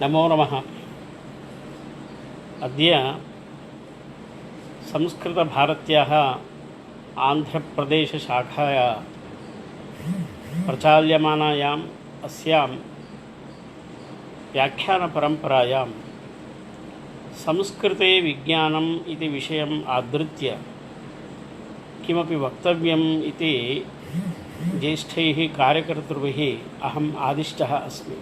नमो नमः। अद्य संस्कृतभारत्याः आन्ध्रप्रदेशशाखाया प्रचाल्यमानायाम् अस्यां व्याख्यानपरम्परायां संस्कृते विज्ञानम् इति विषयम् आधृत्य किमपि वक्तव्यम् इति ज्येष्ठैः कार्यकर्तृभिः अहम् आदिष्टः अस्मि।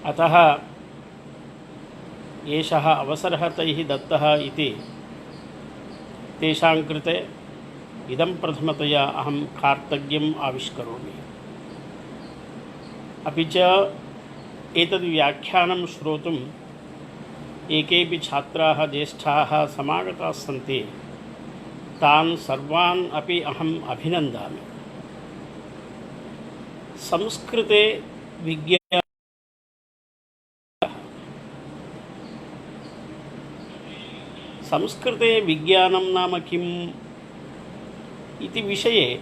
अतः एषः अवसरः तैः दत्तः इति तेषां कृते इदं प्रथमतया अहं कार्तज्ञम् आविष्करोमि। अपि च एतद् व्याख्यानं श्रोतुम् एकेपि छात्राः ज्येष्ठाः समागताः सन्ति। तान् सर्वान् अपि अहम् अभिनन्दामि। संस्कृते विज्ञान संस्कृते विज्ञानं नाम किम् इति विषये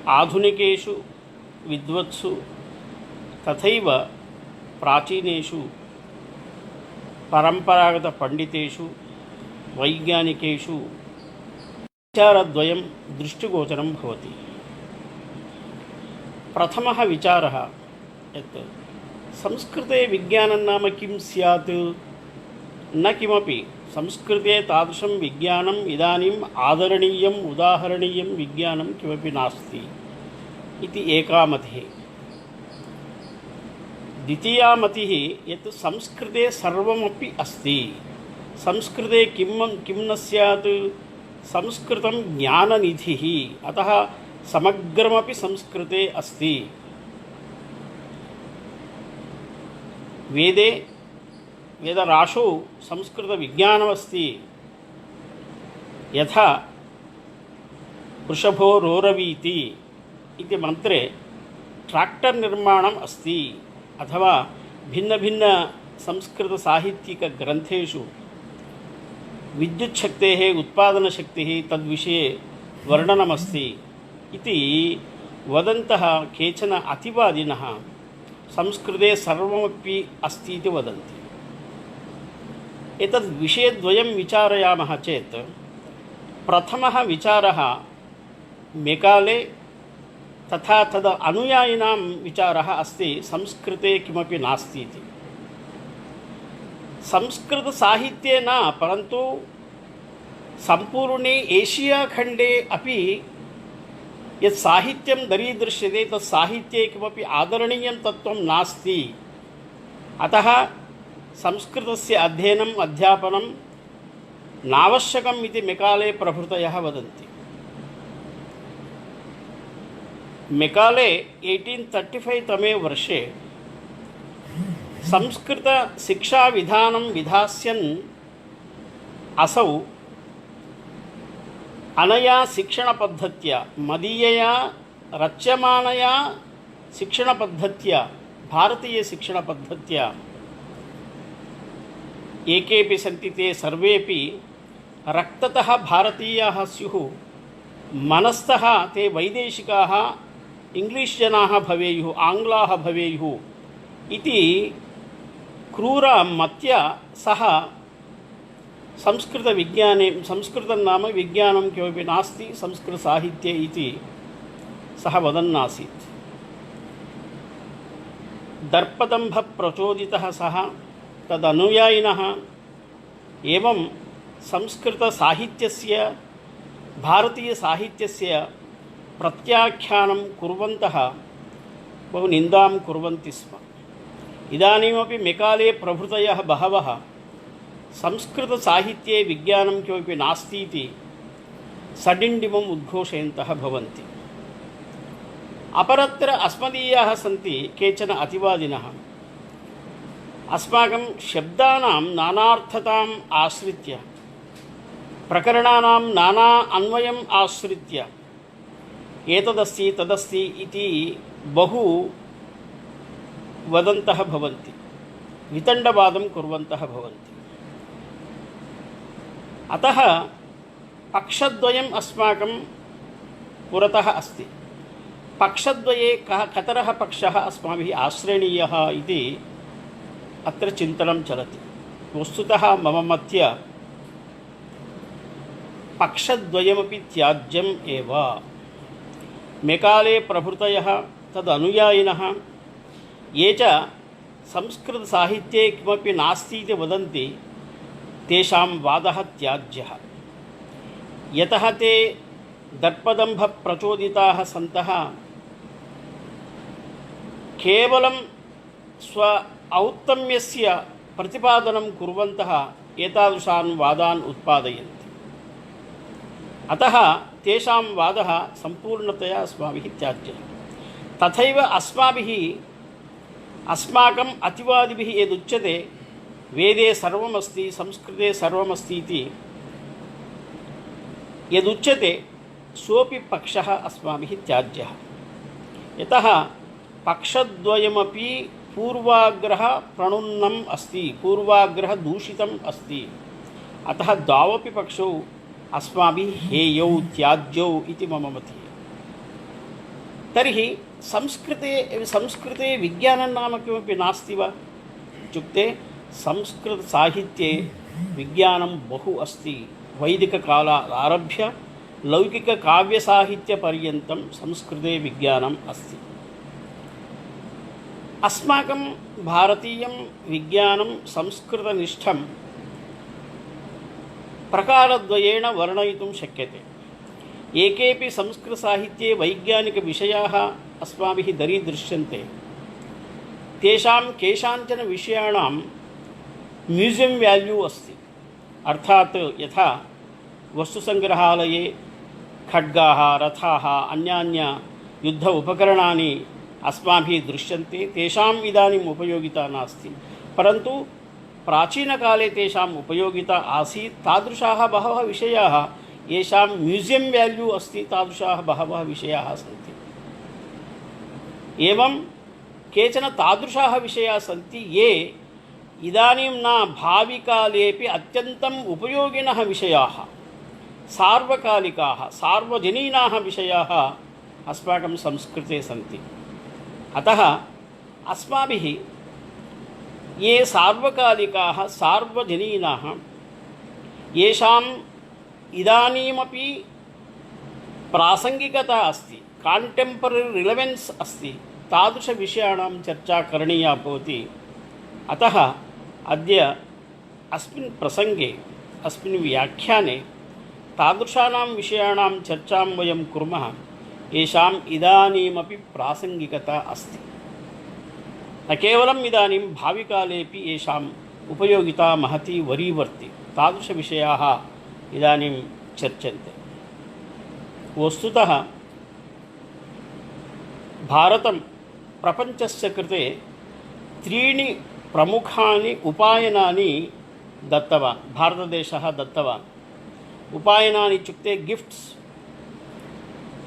आधुनिकेषु विद्वत्सु तथैव प्राचीनेषु परम्परागतपण्डितेषु वैज्ञानिकेषु विचारद्वयं दृष्टिगोचरं भवति। प्रथमः विचारः यत् संस्कृते विज्ञानं नाम किं स्यात्, न किमपि। संस्कृते तादृशं विज्ञानम् इदानीम् आदरणीयम् उदाहरणीयं विज्ञानं किमपि नास्ति इति एका मतिः। द्वितीया मतिः यत् संस्कृते सर्वमपि अस्ति। संस्कृते किं न स्यात्, संस्कृतं ज्ञाननिधिः, अतः समग्रमपि संस्कृते अस्ति। वेदराशौ संस्कृतविज्ञानमस्ति। यथा वृषभो रोरवीति इति मन्त्रे ट्राक्टर् निर्माणम् अस्ति, अथवा भिन्नभिन्नसंस्कृतसाहित्यिकग्रन्थेषु विद्युच्छक्तेः उत्पादनशक्तिः तद्विषये वर्णनमस्ति इति वदन्तः केचन अतिवादिनः संस्कृते सर्वमपि अस्ति इति वदन्ति। एतद् विषयद्वयं विचारयामः चेत् प्रथमः विचारः मेकाले तथा तद् अनुयायिनां विचारः अस्ति संस्कृते किमपि नास्ति इति। संस्कृतसाहित्ये न, परन्तु सम्पूर्णे एशियाखण्डे अपि यत् साहित्यं दरीदृश्यते तत् साहित्ये किमपि आदरणीयं तत्त्वं नास्ति। अतः संस्कृतस्य अध्ययनम् अध्यापनं नावश्यकम् इति मेकाले प्रभृतयः वदन्ति। मेकाले 1835 तमे वर्षे संस्कृतशिक्षाविधानं विधास्यन् असौ अनया शिक्षणपद्धत्या, मदीयया रच्यमानया शिक्षणपद्धत्या, भारतीयशिक्षणपद्धत्या ये केऽपि सन्ति ते सर्वेपि रक्ततः भारतीयाः स्युः, मनस्तः ते वैदेशिकाः इंग्लिश् जनाः भवेयुः, आङ्ग्लाः भवेयुः इति क्रूरमत्या सः संस्कृतविज्ञाने संस्कृतं नाम विज्ञानं किमपि नास्ति संस्कृतसाहित्ये इति सः वदन्नासीत्। दर्पदम्भप्रचोदितः सः तदनुयायिनः एवं संस्कृतसाहित्यस्य भारतीयसाहित्यस्य प्रत्याख्यानं कुर्वन्तः बहु निन्दां कुर्वन्ति स्म। इदानीमपि मेकाले प्रभृतयः बहवः संस्कृतसाहित्ये विज्ञानं किमपि नास्ति इति सडिण्डिमम् उद्घोषयन्तः भवन्ति। अपरत्र अस्मदीयाः सन्ति केचन अतिवादिनः। अस्माकं शब्दानां नानार्थताम् आश्रित्य, प्रकरणानां नाना अन्वयम् आश्रित्य एतदस्ति तदस्ति इति बहु वदन्तः भवन्ति, वितण्डवादं कुर्वन्तः भवन्ति। अतः पक्षद्वयम् अस्माकं पुरतः अस्ति। पक्षद्वये कतरः पक्षः अस्माभिः आश्रयणीयः इति अत्र चिन्तनं चलति। वस्तुतः मम मत्य पक्षद्वयमपि त्याज्यम् एव। मेकाले प्रभृतयः तदनुयायिनः ये च संस्कृतसाहित्ये किमपि नास्ति इति वदन्ति तेषां वादः त्याज्यः। यतः ते दर्पदम्भप्रचोदिताः सन्तः केवलं स्व औत्तम्यस्य प्रतिपादनं कुर्वन्तः एतादृशान् वादान् उत्पादयन्ति। अतः तेषां वादः सम्पूर्णतया अस्माभिः त्याज्यः। तथैव अस्माभिः अस्माकम् अतिवादिभिः यदुच्यते वेदे सर्वमस्ति संस्कृते सर्वमस्ति इति यदुच्यते सोऽपि पक्षः अस्माभिः त्याज्यः। यतः पक्षद्वयमपि पूर्वाग्रह प्रणुन्नम् अस्ति, पूर्वाग्रह दूषितम् अस्ति। अतः द्वावपि पक्षौ अस्माभिः हेयौ त्याज्यौ इति मम मतिः। तर्हि संस्कृते विज्ञानं नाम किमपि नास्ति वा इत्युक्ते संस्कृतसाहित्ये विज्ञानं बहु अस्ति। वैदिककालात् आरभ्य लौकिककाव्यसाहित्यपर्यन्तं संस्कृते विज्ञानम् अस्ति। अस्माकं भारतीयं विज्ञानं संस्कृतनिष्ठं प्रकारद्वयेन वर्णयितुं शक्यते। एकेपि संस्कृतसाहित्ये वैज्ञानिकविषयाः अस्माभिः दरीदृश्यन्ते। तेषां केषाञ्चन विषयाणां म्यूजियं व्याल्यू अस्ति। अर्थात् यथा वस्तुसङ्ग्रहालये खड्गाः, रथाः, अन्यान्य युद्ध उपकरणानि अस्माभिः दृश्यन्ते, तेषाम् इदानीम् उपयोगिता नास्ति, परन्तु प्राचीनकाले तेषाम् उपयोगिता आसीत्। तादृशाः बहवः विषयाः येषां म्यूजियं व्याल्यू अस्ति, तादृशाः बहवः विषयाः सन्ति। एवं केचन तादृशाः विषयाः सन्ति ये इदानीं न भाविकालेपि अत्यन्तम् उपयोगिनः विषयाः, सार्वकालिकाः सार्वजनीनाः विषयाः अस्माकं संस्कृते सन्ति। अतः अस्माभिः ये सार्वकालिकाः सार्वजनीनाः येषाम् इदानीमपि प्रासङ्गिकता अस्ति, काण्टेम्पररि रिलेवेन्स् अस्ति, तादृशविषयाणां चर्चा करणीया भवति। अतः अद्य अस्मिन् प्रसङ्गे अस्मिन् व्याख्याने तादृशानां विषयाणां चर्चां वयं कुर्मः येषाम् इदानीमपि प्रासङ्गिकता अस्ति। न केवलम् इदानीं भाविकालेपि येषाम् उपयोगिता महती वरीवर्ति। तादृशविषयाः इदानीं चर्च्यन्ते। वस्तुतः भारतं प्रपञ्चस्य कृते त्रीणि प्रमुखानि उपायनानि दत्तवान्, भारतदेशः दत्तवान्। उपायनानि इत्युक्ते gifts.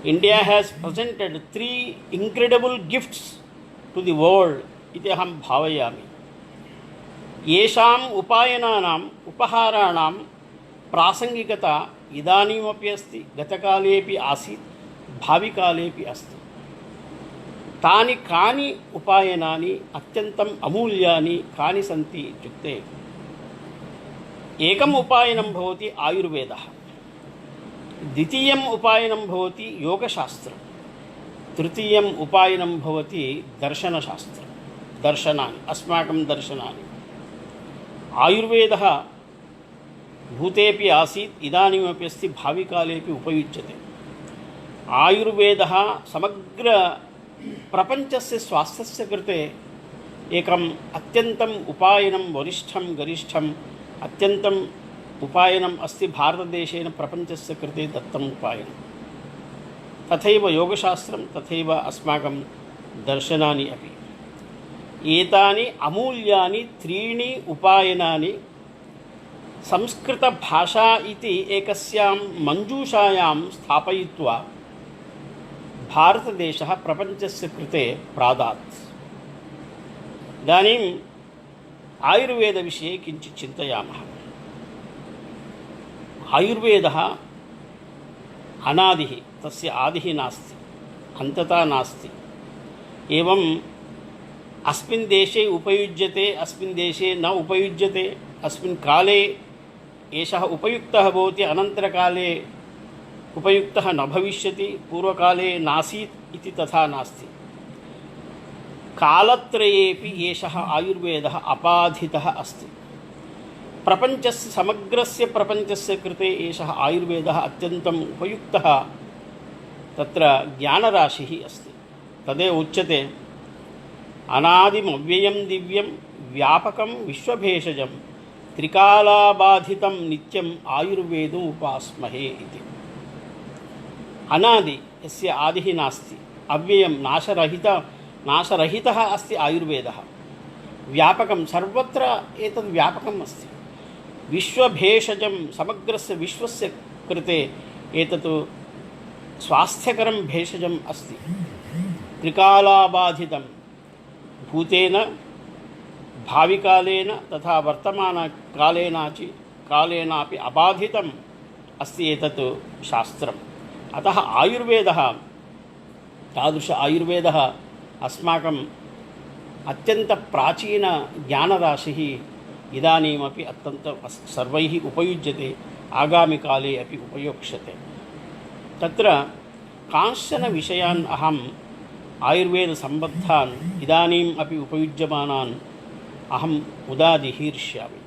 India has presented 3 incredible gifts to the world इति अहं भावयामि। येषाम् उपायनानाम् उपहाराणां प्रासङ्गिकता इदानीमपि अस्ति, गतकालेपि आसीत्, भाविकालेपि अस्ति। तानि कानि उपायनानि अत्यन्तम् अमूल्यानि कानि सन्ति इत्युक्ते एकम् उपायनं भवति आयुर्वेदः, द्वितीयम् उपायनं भवति योगशास्त्रं, तृतीयम् उपायनं भवति दर्शनशास्त्रं, दर्शनानि, अस्माकं दर्शनानि। आयुर्वेदः भूतेपि आसीत्, इदानीमपि अस्ति, भाविकालेपि उपयुज्यते। आयुर्वेदः समग्र प्रपञ्चस्य स्वास्थ्यस्य कृते एकम् अत्यन्तम् उपायनं, वरिष्ठं गरिष्ठम् अत्यन्तम् उपायनम् अस्ति। भारतदेशेन प्रपञ्चस्य कृते दत्तम् उपायनं। तथैव योगशास्त्रं, तथैव अस्माकं दर्शनानि अपि। एतानि अमूल्यानि 3 उपायनानि संस्कृतभाषा इति एकस्यां मञ्जूषायां स्थापयित्वा भारतदेशः प्रपञ्चस्य कृते प्रादात्। इदानीम् आयुर्वेदविषये किञ्चित् चिन्तयामः। आयुर्वेदः अनादिः, तस्य आदिः नास्ति। अन्तता नास्ति। एवं अस्मिन् देशे उपयुज्यते, अस्मिन् देशे न उपयुज्यते, अस्मिन् काले एषः उपयुक्तः भवति, अनन्तरकाले उपयुक्तः न भविष्यति, पूर्वकाले नासीत् इति तथा नास्ति। कालत्रयेपि एषः आयुर्वेदः अबाधितः अस्ति। प्रपञ्चस्य समग्रस्य प्रपञ्चस्य कृते एषः आयुर्वेदः अत्यन्तम् उपयुक्तः तत्र ज्ञानराशिः अस्ति। तदेव उच्यते अनादिमव्ययं दिव्यं व्यापकं विश्वभेषजं त्रिकालाबाधितं नित्यम् आयुर्वेदम् उपास्महे इति। अनादि यस्य आदिः नास्ति, अव्ययं नाशरहितः अस्ति आयुर्वेदः। व्यापकं सर्वत्र एतद् व्यापकम् अस्ति। विश्वभेषजं समग्रस्य विश्वस्य कृते एतत् स्वास्थ्यकरं भेषजम् अस्ति। त्रिकालाबाधितं भूतेन भाविकालेन तथा वर्तमानकालेनापि अबाधितम् अस्ति एतत् शास्त्रम्। अतः आयुर्वेदः, तादृश आयुर्वेदः अस्माकम् अत्यन्तप्राचीनज्ञानराशिः इदानीमपि अत्यन्तं सर्वैः उपयुज्यते, आगामिकाले अपि उपयोक्ष्यते। तत्र कांश्चन विषयान् अहम् आयुर्वेदसम्बद्धान् इदानीम् अपि उपयुज्यमानान् अहम् उदाहरिष्यामि।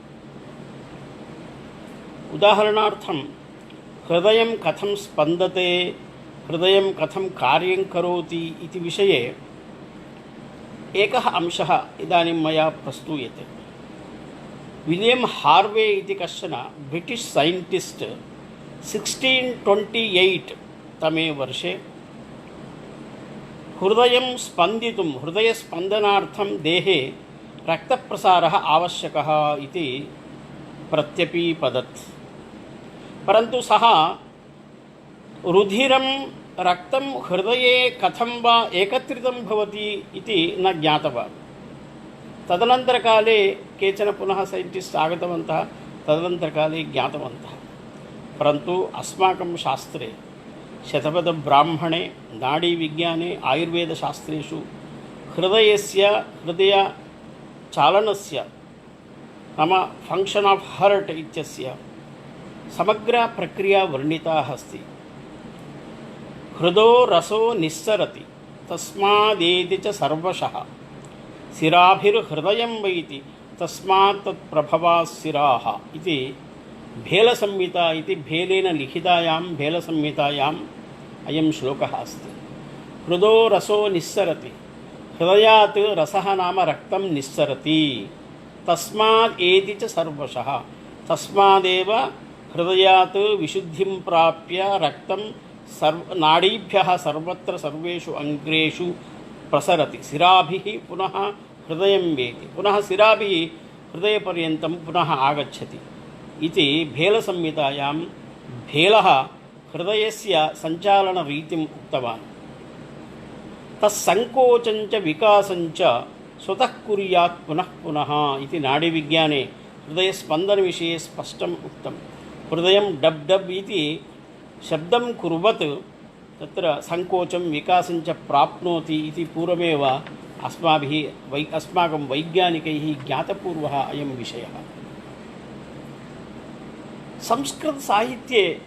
उदाहरणार्थं हृदयं कथं स्पन्दते, हृदयं कथं कार्यं करोति इति विषये एकः अंशः इदानीं मया प्रस्तूयते। विलियम् हार्वे इति कश्चन ब्रिटिश् सैण्टिस्ट् 1628 तमे वर्षे हृदयं स्पन्दितुं, हृदयस्पन्दनार्थं देहे रक्तप्रसारः आवश्यकः इति प्रत्यपीपदत्। परन्तु सः रुधिरं रक्तं हृदये कथं वा एकत्रितं भवति इति न ज्ञातवान्। तदनन्तरकाले केचन पुनः सैण्टिस्ट् आगतवन्तः, तदनन्तरकाले ज्ञातवन्तः। परन्तु अस्माकं शास्त्रे, शतपथब्राह्मणे, नाडीविज्ञाने, आयुर्वेदशास्त्रेषु हृदयचालनस्य नाम फङ्क्षन् आफ् हार्ट् इत्यस्य समग्रप्रक्रिया वर्णिता अस्ति। हृदो रसो निस्सरति तस्मादेति च सर्वशः शिराभिर्हृदयं वैति तस्मात् तत्प्रभवाः शिराः इति भेलसंहिता इति भेलेन लिखितायां भेलसंहितायाम् अयं श्लोकः अस्ति। हृदो रसो निस्सरति, हृदयात् रसः नाम रक्तं निस्सरति, तस्मात् एति च सर्वशः, तस्मादेव हृदयात् विशुद्धिं प्राप्य रक्तं नाडीभ्यः सर्वत्र सर्वेषु अङ्गेषु प्रसरति। शिराभिः पुनः हृदयं वेति, पुनः शिराभिः हृदयपर्यन्तं पुनः आगच्छति इति भेलसंहितायां भेलः हृदयस्य सञ्चालनरीतिम् उक्तवान्। तत्सङ्कोचञ्च विकासञ्च स्वतः कुर्यात् पुनः पुनः इति नाडीविज्ञाने हृदयस्पन्दनविषये स्पष्टम् उक्तं। हृदयं डब् डब् इति शब्दं कुर्वत् तत्र सङ्कोचं विकासञ्च प्राप्नोति इति पूर्वमेव अस्माकं वैज्ञानिकैः ज्ञातपूर्वः अयं विषयः। संस्कृतसाहित्ये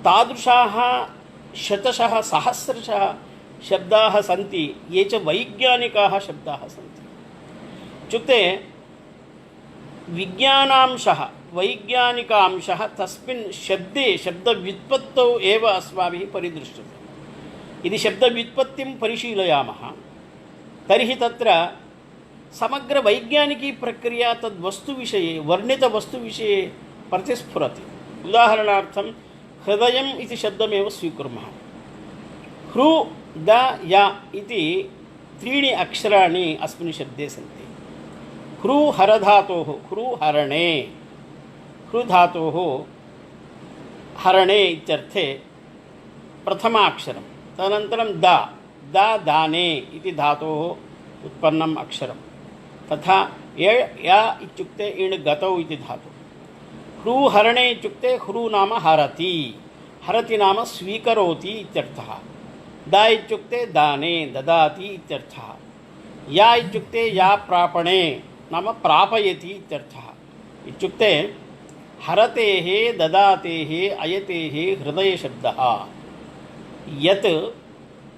तादृशाः शतशः सहस्रशः शब्दाः सन्ति, ये च वैज्ञानिकाः शब्दाः सन्ति। इत्युक्ते विज्ञानांशः, वैज्ञानिकांशः तस्मिन् शब्दे, शब्दव्युत्पत्तौ एव अस्माभिः परिदृश्यते। यदि शब्दव्युत्पत्तिं परिशीलयामः तर्हि तत्र समग्रवैज्ञानिकी प्रक्रिया तद्वस्तुविषये, वर्णितवस्तुविषये प्रतिस्फुरति। उदाहरणार्थं हृदयम् इति शब्दमेव स्वीकुर्मः। हृ द य इति त्रीणि अक्षराणि अस्मिन् शब्दे सन्ति। हृहरधातोः, हृहरणे, हृधातोः हरणे इत्यर्थे प्रथमाक्षरं, तदनन्तरं दाने इति धातोः उत्पन्नम् अक्षरं, तथा य इत्युक्ते इण् गतौ इति धातुः। हृहरणे इत्युक्ते हृ नाम हरति, हरति नाम स्वीकरोति इत्यर्थः। दा इत्युक्ते दाने ददाति इत्यर्थः। या इत्युक्ते या प्रापणे नाम प्रापयति इत्यर्थः। इत्युक्ते हरतेः ददातेः अयतेः हृदयशब्दः। यत्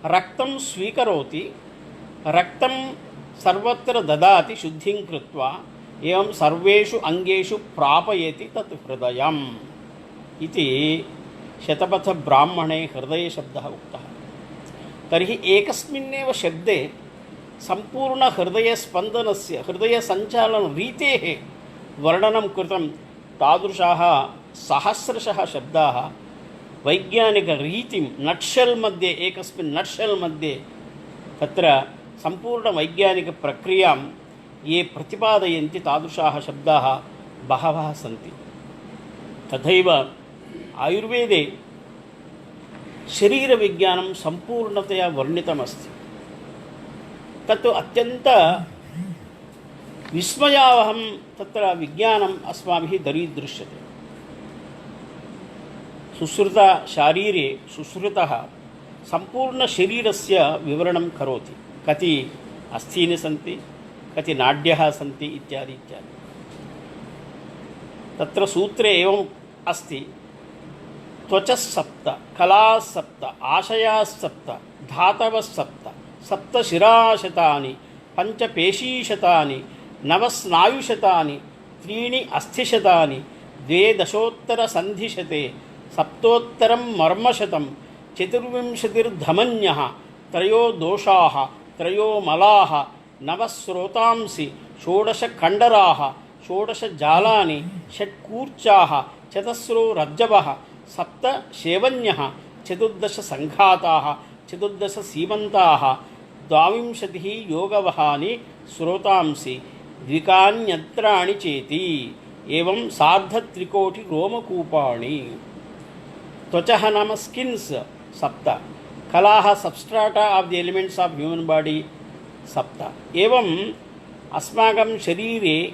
रक्तं स्वीकरोति, रक्तं सर्वत्र ददाति शुद्धिं कृत्वा, एवं सर्वेषु अङ्गेषु प्रापयति तत् हृदयम् इति शतपथब्राह्मणे हृदयशब्दः उक्तः। तर्हि एकस्मिन्नेव शब्दे सम्पूर्णहृदयस्पन्दनस्य हृदयसञ्चालनरीतेः वर्णनं कृतं। तादृशाः सहस्रशः शब्दाः वैज्ञानिकरीतिं नट्शेल् मध्ये, एकस्मिन् नट्शेल् मध्ये तत्र सम्पूर्णवैज्ञानिकप्रक्रियां ये प्रतिपादयन्ति तादृशाः शब्दाः बहवः सन्ति। तथैव आयुर्वेदे शरीरविज्ञानं सम्पूर्णतया वर्णितमस्ति। तत् अत्यन्त विस्मयावहं तत्र विज्ञानम् अस्माभिः दरीदृश्यते। सुश्रुतशारीरे सुश्रुतः सम्पूर्णशरीरस्य विवरणं करोति। कति अस्थीनि सन्ति, कति नाड्यः सन्ति इत्यादि इत्यादि। तत्र सूत्रे एवम् अस्ति, त्वचः सप्त, कलाः सप्त, आशयाः सप्त, धातवः सप्त, सप्तशिराशतानि, पञ्चपेशीशतानि, नवस्नायुशतानि, त्रीणि अस्थिशतानि, द्वे दशोत्तरसन्धिशते, सप्तोत्तरं मर्मशतं, चतुर्विंशतिर्धमन्यः, त्रयो दोषाः, त्रयो मलाः, नवः स्रोतांसि, षोडशकण्डराः, षोडशजालानि, षट्कूर्चाः, चतस्रो रज्जवः, सप्त शेवन्यः, चतुर्दश सङ्घाताः, चतुर्दश सीमन्ताः, द्वाविंशतिः योगवहानि स्रोतांसि, द्विकान्यत्राणि चेति, एवं सार्धत्रिकोटिरोमकूपाणि। त्वचः नाम स्किन्स् सप्त, कलाः substrata of the elements of human body सप्त। एवम् अस्माकं शरीरे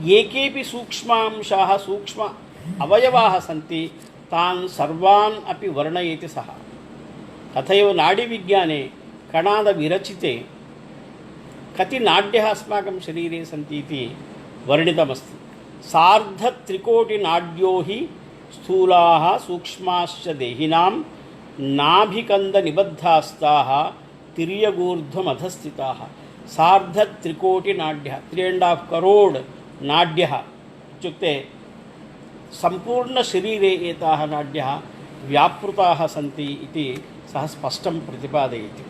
ये केऽपि सूक्ष्मांशाः, सूक्ष्म अवयवाः सन्ति, तान् सर्वान् अपि वर्णयति सः। तथैव नाडीविज्ञाने कणादविरचिते कति नाड्यः अस्माकं शरीरे सन्ति इति वर्णितमस्ति। सार्धत्रिकोटिनाड्यो हि स्थूलाः सूक्ष्माश्च देहिनां नाभिकन्दनिबद्धास्ताः तिर्यगूर्ध्वमधस्थिताः। सार्धत्रिकोटिनाड्यः, 3.5 करोड् नाड्यः इत्युक्ते सम्पूर्णशरीरे एताः नाड्यः व्यापृताः सन्ति इति सः स्पष्टं प्रतिपादयति।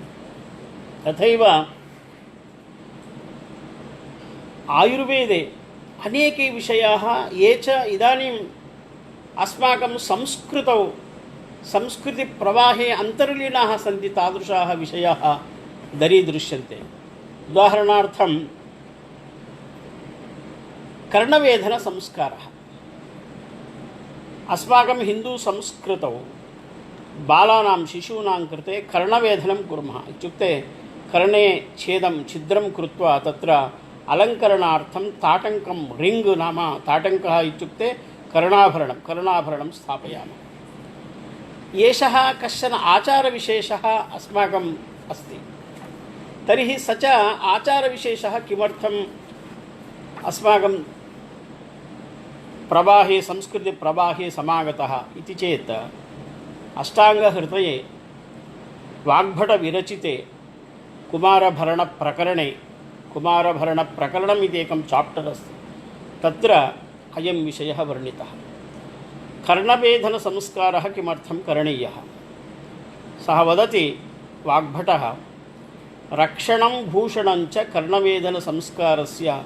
तथैव आयुर्वेदे अनेके विषयाः ये च इदानीम् अस्माकं संस्कृतौ संस्कृतिप्रवाहे अन्तर्लीनाः सन्ति, तादृशाः विषयाः दरीदृश्यन्ते। उदाहरणार्थं कर्णवेधनसंस्कारः। अस्माकं हिन्दूसंस्कृतौ बालानां शिशूनां कृते कर्णवेधनं कुर्मः। इत्युक्ते कर्णे छिद्रं कृत्वा तत्र अलङ्करणार्थं ताटङ्कं, रिङ्ग् नाम ताटङ्कः इत्युक्ते कर्णाभरणं स्थापयामः। एषः कश्चन आचारविशेषः अस्माकम् अस्ति। तर्हि स च आचारविशेषः किमर्थम् अस्माकं प्रवाहे, संस्कृतिप्रवाहे समागतः इति चेत्, अष्टाङ्गहृतये वाग्भटविरचिते कुमारभरणप्रकरणे, कुमारभरणप्रकरणम् इति एकं चाप्टर् अस्ति, तत्र अयं विषयः वर्णितः। कर्णवेधनसंस्कारः किमर्थं करणीयः? सः वदति वाग्भटः, रक्षणं भूषणं च कर्णवेधनसंस्कारस्य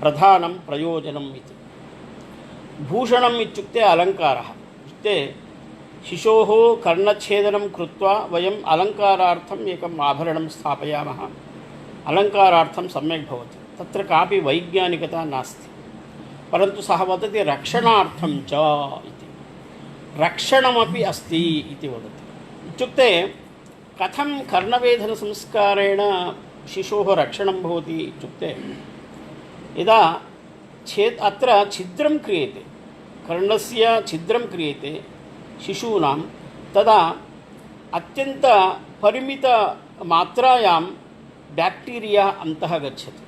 प्रधानं प्रयोजनम् इति। भूषणम् इत्युक्ते अलङ्कारः। इत्युक्ते शिशोः कर्णच्छेदनं कृत्वा वयम् अलङ्कारार्थम् एकम् आभरणं स्थापयामः, अलङ्कारार्थं सम्यक् भवति। तत्र कापि वैज्ञानिकता नास्ति। परन्तु सः वदति रक्षणार्थं च इति। रक्षणमपि अस्ति इति वदति। इत्युक्ते कथं कर्णवेधनसंस्कारेण शिशोः रक्षणं भवति इत्युक्ते, यदा अत्र छिद्रं क्रियते, कर्णस्य छिद्रं क्रियते शिशूनां, तदा अत्यंत परिमित मात्रायां बैक्टीरिया अंतः गच्छति।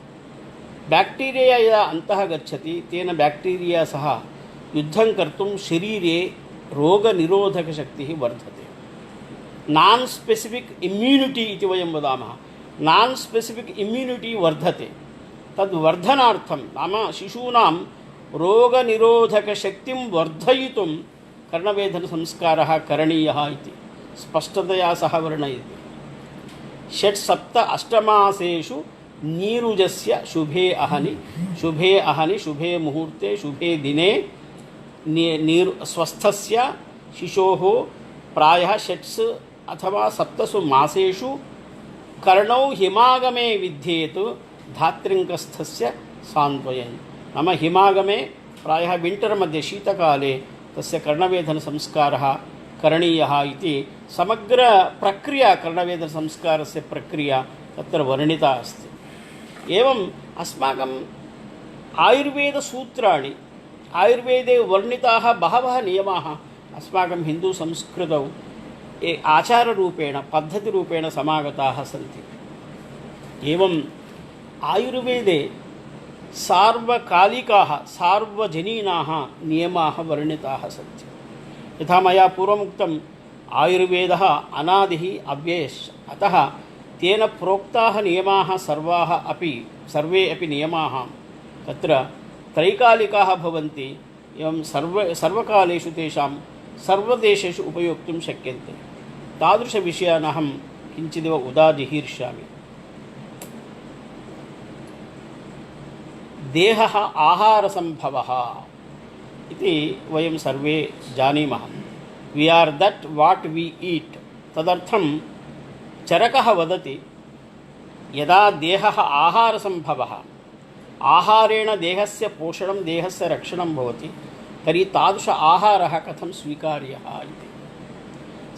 बैक्टीरिया यदा अंतः गच्छति तेन बैक्टीरिया सह युद्धं कर्तुं शरीरे रोगनिरोधकशक्तिः वर्धते। नान् स्पेसिफिक् इम्यूनिटी इति वयं वदामः। नान् स्पेसिफिक् इम्यूनिटी वर्धते। तद्वर्धनार्थं नाम शिशूनां रोगनिरोधकशक्तिं वर्धयितुं कर्णवेधनसंस्कारः करणीयः इति स्पष्टतया सः वर्णयति। 6-7-8 मासेषु नीरुजस्य शुभे अहनि शुभे मुहूर्ते शुभे दिने स्वस्थस्य शिशोः प्रायः 6 अथवा 7 मासेषु कर्णौ हिमागमे विद्येत धात्रिङ्कस्थस्य सान्त्वयन्। नाम हिमागमे प्रायः विंटर् मध्ये शीतकाले तस्य कर्णवेधनसंस्कारः करणीयः इति समग्र प्रक्रिया कर्णवेधनसंस्कारस्य प्रक्रिया तत्र वर्णिता अस्ति। एवं अस्माकं आयुर्वेदसूत्राणि आयुर्वेदे वर्णिताः बहवः नियमाः अस्माकं हिन्दूसंस्कृतौ आचाररूपेण पद्धतिरूपेण समागताः सन्ति। एवं आयुर्वेदे सार्वकालिकाः सार्वजनीनाः नियमाः वर्णिताः सन्ति। यथा मया पूर्वमुक्तम् आयुर्वेदः अनादिः अव्ययश्च, अतः तेन प्रोक्ताः नियमाः सर्वे अपि नियमाः तत्र त्रैकालिकाः भवन्ति। एवं सर्वकालेषु तेषां सर्वदेशेषु उपयोक्तुं शक्यन्ते। तादृशविषयान् अहं किञ्चिदिव उदाजिहीर्ष्यामि। देहः आहारसम्भवः इति वयं सर्वे जानीमः। We are that what we eat. तदर्थं चरकः वदति यदा देहः आहारसम्भवः आहारेण देहस्य पोषणं देहस्य रक्षणं भवति तर्हि तादृश आहारः कथं स्वीकार्यः इति।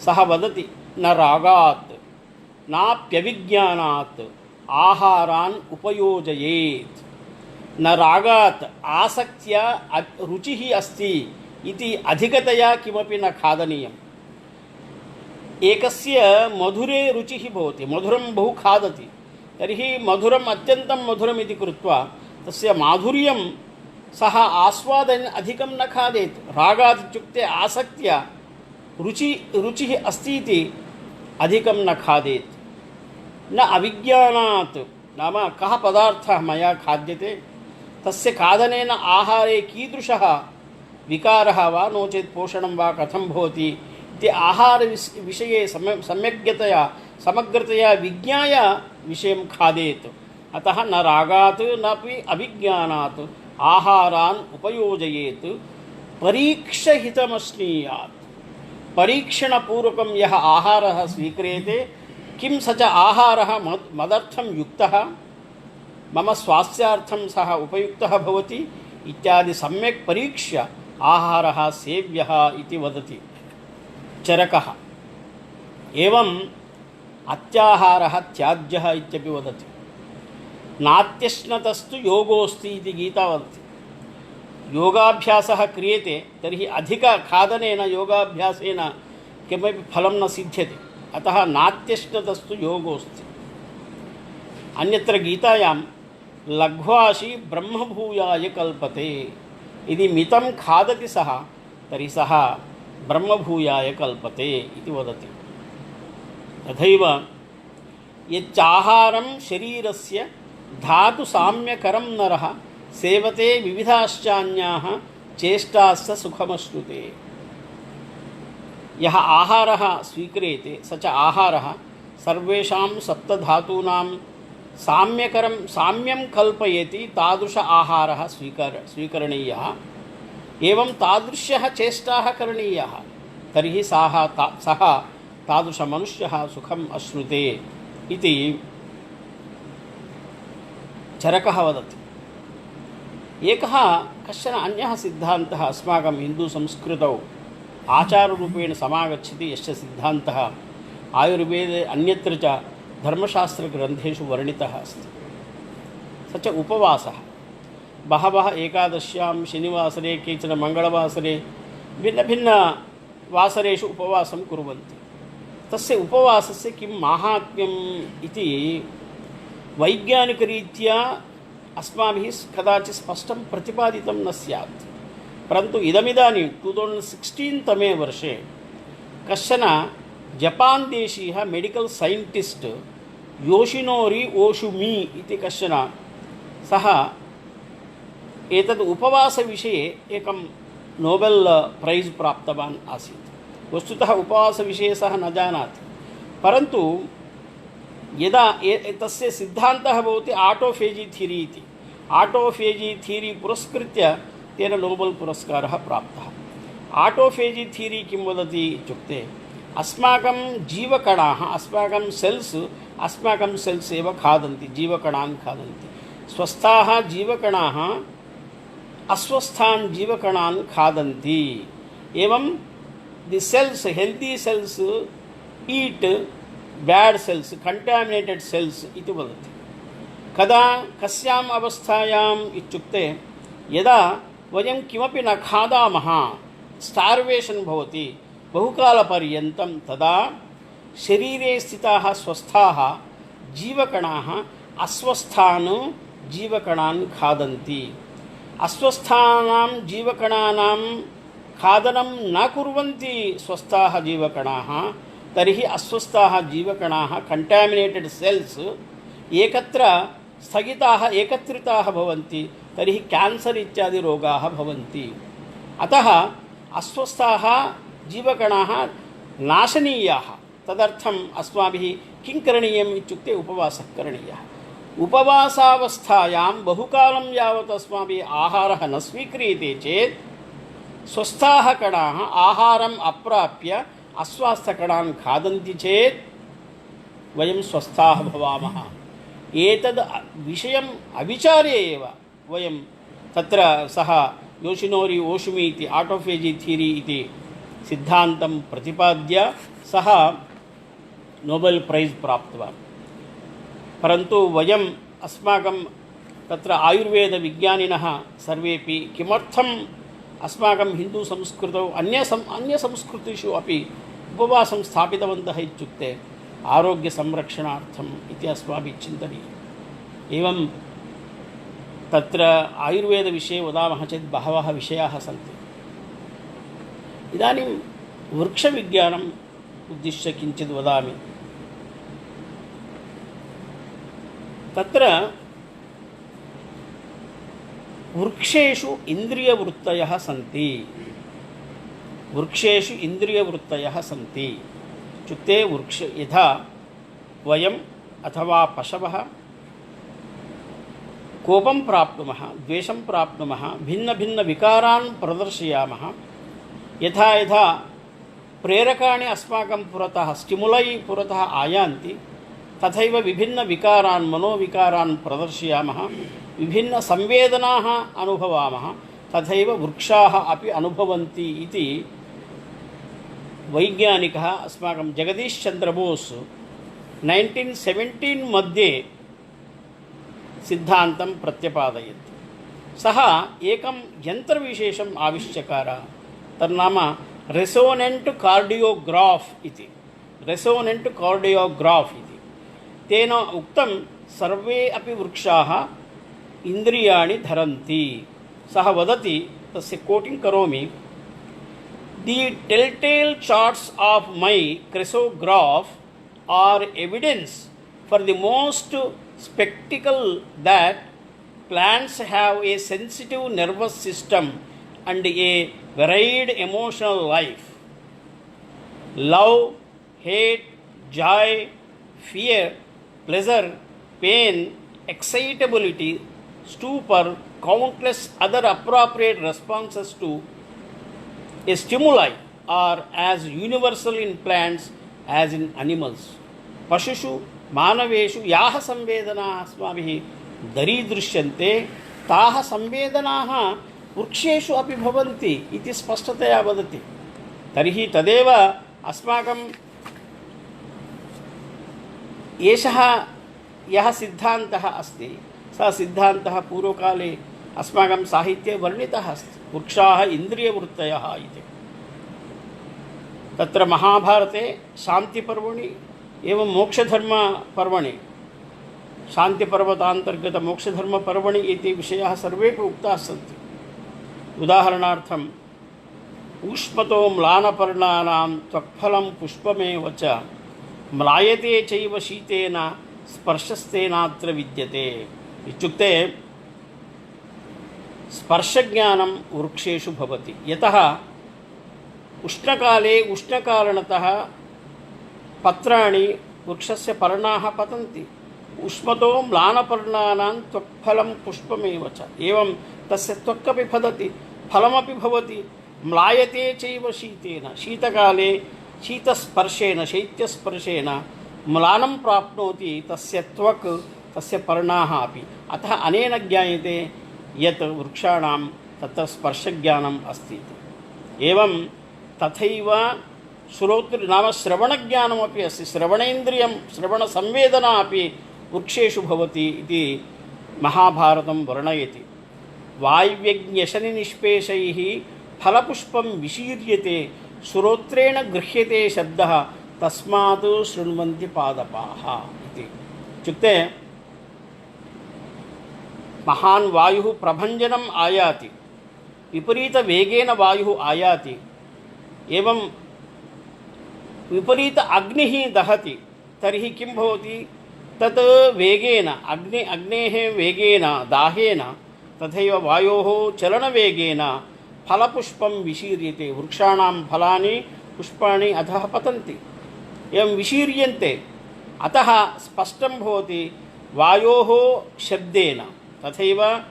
सः वदति न रागात् नाप्यविज्ञानात् आहारान् उपयोजयेत्। न रागात् आसक्त्या रुचिः अस्ति इति अधिकतया किमपि न खादनीयम्। एकस्य मधुरे रुचिः भवति, मधुरं बहु खादति, तर्हि मधुरम् अत्यन्तं मधुरम् इति कृत्वा तस्य माधुर्यं सः आस्वादन अधिकं न खादेत्। रागात् इत्युक्ते आसक्त्या रुचिः अस्ति इति अधिकं न खादेत्। न अविज्ञानात् नाम कः पदार्थः मया खाद्यते तस्य खादनेन आहारे कीदृशः विकारः वा नो चेत् पोषणं वा कथं भवति इति आहारविषये सम्यग्तया समग्रतया विज्ञाय विषयं खादेत्। अतः न रागात् नापि अविज्ञानात् आहारान् उपयोजयेत्। परीक्षहितमश्नीयात्। परीक्षणपूर्वकं यः आहारः स्वीक्रियते किं स च आहारः मदर्थं युक्तः मम स्वास्थ्यार्थं सः उपयुक्तः भवति इत्यादि सम्यक् परीक्ष्य आहारः सेव्यः इति वदति चरकः। एवं अत्याहारः त्याज्यः इत्यपि वदति। नात्यश्नतस्तु योगोऽस्ति इति गीता वदति। योगाभ्यासः क्रियते तर्हि अधिकखादनेन योगाभ्यासेन किमपि फलं न सिद्ध्यति। अतः नात्यश्नतस्तु योगोऽस्ति। अन्यत्र गीतायां लघ्वाशी ब्रह्मभूयाय कल्पते। यदि मितं खादति सः तर्हि सः ब्रह्मभूयाय कल्पते इति वदति। तथैव यच्चाहारं शरीरस्य धातुसाम्यकरं नरः सेवते विविधाश्चान्याः चेष्टास्य सुखमश्नुते। यः आहारः स्वीक्रियते स च आहारः सर्वेषां सप्तधातूनां साम्यं कल्पयति। तादृश आहारः स्वीकरणीयः। एवं तादृश्यः चेष्टाः करणीयाः तर्हि सः तादृशमनुष्यः सुखम् अश्नुते इति चरकः वदति। एकः कश्चन अन्यः सिद्धान्तः अस्माकं हिन्दूसंस्कृतौ आचाररूपेण समागच्छति। यस्य सिद्धान्तः आयुर्वेदे अन्यत्र च धर्मशास्त्रग्रन्थेषु वर्णितः अस्ति। स च उपवासः। बहवः एकादश्यां शनिवासरे केचन मङ्गलवासरे भिन्नभिन्नवासरेषु उपवासं कुर्वन्ति। तस्य उपवासस्य किं माहात्म्यम् इति वैज्ञानिकरीत्या अस्माभिः कदाचित् स्पष्टं प्रतिपादितं न स्यात्। परन्तु इदमिदानीं 2016 तमे वर्षे कश्चन जपान् देशीयः मेडिकल् सैण्टिस्ट् योशिनोरी ओशुमी इति कश्चन सः एतद् उपवासविषये एकं नोबेल् प्रैज़् प्राप्तवान् आसीत्। वस्तुतः उपवासविषये सः न जानाति, परन्तु यदा तस्य सिद्धान्तः भवति आटोफेजी थीरी इति। आटोफेजी थीरी पुरस्कृत्य तेन नोबेल् पुरस्कारः प्राप्तः। आटोफेजी थीरी किं वदति इत्युक्ते अस्माकं जीवकणाः अस्माकं सेल्स् एव खादन्ति, जीवकणान् खादन्ति। स्वस्थाः जीवकणाः अस्वस्थान् जीवकणान् खादन्ति। एवं the cells, healthy cells eat bad cells, contaminated cells इति वदति। कदा कस्याम् अवस्थायाम् इत्युक्ते यदा वयं किमपि न खादामः, स्टार्वेशन् भवति बहुकालपर्यन्तं, तदा शरीरे स्थिताः स्वस्थाः जीवकणाः अस्वस्थान् जीवकणान् खादन्ति। अस्वस्थानां जीवकणानां खादनं न कुर्वन्ति स्वस्थाः जीवकणाः, तर्हि अस्वस्थाः जीवकणाः कंटामिनेटेड सेल्स एकत्र स्थगिताः एकत्रिताः भवन्ति, तर्हि कैंसर इत्यादि रोगाः भवन्ति। अतः अस्वस्थाः जीवकणाः नाशनीयाः। तदर्थम् अस्माभिः किं करणीयम् इत्युक्ते उपवासः करणीयः। उपवासावस्थायां बहुकालं यावत् अस्माभिः आहारः न स्वीक्रियते चेत् स्वस्थाः कणाः आहारम् अप्राप्य अस्वास्थकणान् खादन्ति चेत् वयं स्वस्थाः भवामः। एतद् विषयम् अविचार्य एव वयं तत्र सः योशिनोरी ओशुमी इति आटोफेजी थीरी इति सिद्धान्तं प्रतिपाद्य सः नोबेल् प्रैज़् प्राप्तवान्। परन्तु वयम् अस्माकं तत्र आयुर्वेदविज्ञानिनः सर्वेपि किमर्थम् अस्माकं हिन्दुसंस्कृतौ अन्यसंस्कृतिषु अपि उपवासं स्थापितवन्तः इत्युक्ते आरोग्यसंरक्षणार्थम् इति अस्माभिः चिन्तनीयम्। एवं तत्र आयुर्वेदविषये वदामः चेत् बहवः विषयाः सन्ति। इदानीं वृक्षविज्ञानम् उद्दिश्य किञ्चित् वदामि। तत्र वृक्षेषु इन्द्रियवृत्तयः सन्ति। वृक्षेषु इन्द्रियवृत्तयः सन्ति इत्युक्ते वृक्ष यथा वयम् अथवा पशवः कोपं प्राप्नुमः, द्वेषं प्राप्नुमः, भिन्नभिन्नविकारान् प्रदर्शयामः, यथा यथा प्रेरकाणि अस्माकं पुरतः स्टिमुलै पुरतः आयान्ति, तथैव विभिन्नविकारान् मनोविकारान् प्रदर्शयामः, विभिन्नसंवेदनाः अनुभवामः, तथैव वृक्षाः अपि अनुभवन्ति इति वैज्ञानिकः अस्माकं जगदीश चन्द्र बोस् 1917 मध्ये सिद्धान्तं प्रत्यपादयत्। सः एकं यन्त्रविशेषम् आविष्चकार, तन्नाम रेसोनेंट कार्डियोग्राफ इति। रेसोनेंट कार्डियोग्राफ इति तेन उक्तं सर्वे अपि वृक्षाः इन्द्रियाणि धरन्ति। सः वदति, तस्य कोटिंग करोमि, The telltale charts of my cresograph are evidence for the most spectacle that plants have a sensitive nervous system and a varied emotional life. Love, hate, joy, fear, pleasure, pain, excitability, stupor, countless other appropriate responses to a stimuli are as universal in plants as in animals. पशुषु मानवेषु याः संवेदनाः अस्माभिः दरीदृश्यन्ते ताः संवेदनाः वृक्षेषु अपि भवन्ति इति स्पष्टतया वदति। तर्हि तदेव अस्माकं एषः यः सिद्धान्तः अस्ति, सः सिद्धान्तः पूर्वकाले अस्माकं साहित्ये वर्णितः अस्ति। वृक्षाः इन्द्रियवृत्तयः इति। तत्र महाभारते शान्तिपर्वणि एवं मोक्षधर्मपर्वणि शान्तिपर्वतान्तर्गतमोक्षधर्मपर्वणि इति विषयाः सर्वेपि उक्ताः सन्ति। उदाहरणार्थम् ऊष्मतो म्लानपर्णानां त्वक्फलं पुष्पमेव च म्लायते चैव शीतेन स्पर्शस्तेनात्र विद्यते। इत्युक्ते स्पर्शज्ञानं वृक्षेषु भवति। यतः उष्णकाले उष्णकारणतः पत्राणि वृक्षस्य पर्णाः पतन्ति। उष्मतो म्लानपर्णानां त्वक्फलं पुष्पमेव च, एवं तस्य त्वक् पतति, फलमपि भवति। म्लायते चैव शीतेन, शीतकाले शीतस्पर्शेन शैत्यस्पर्शेन म्लानं प्राप्नोति तस्य त्वक्, तस्य पर्णाः अपि। अतः अनेन ज्ञायते यत् वृक्षाणां तत्र स्पर्शज्ञानम् अस्ति। एवं तथैव श्रोत्र नाम श्रवणज्ञानमपि अस्ति। श्रवणेन्द्रियं श्रवणसंवेदना अपि वृक्षेषु भवति इति महाभारतं वर्णयति। वायव्यज्ञशनिनिष्पेषैः फलपुष्पं विशीर्यते श्रोत्रेण गृह्यते शब्दः तस्मात् शृण्वन्ति पादपाः इति। इत्युक्ते महान् वायुः प्रभञ्जनम् आयाति, विपरीतवेगेन वायुः आयाति, एवं विपरीत अग्निः दहति, तर्हि किं भवति? तत् वेगेन अग्नेः वेगेन दाहेन तथैव वायोः चलनवेगेन फलपुष्पं विशीर्यते। वृक्षाणां फलानि पुष्पाणि अधः पतन्ति, एवं विशीर्यन्ते। अतः स्पष्टं भवति वायोः शब्देन तथैव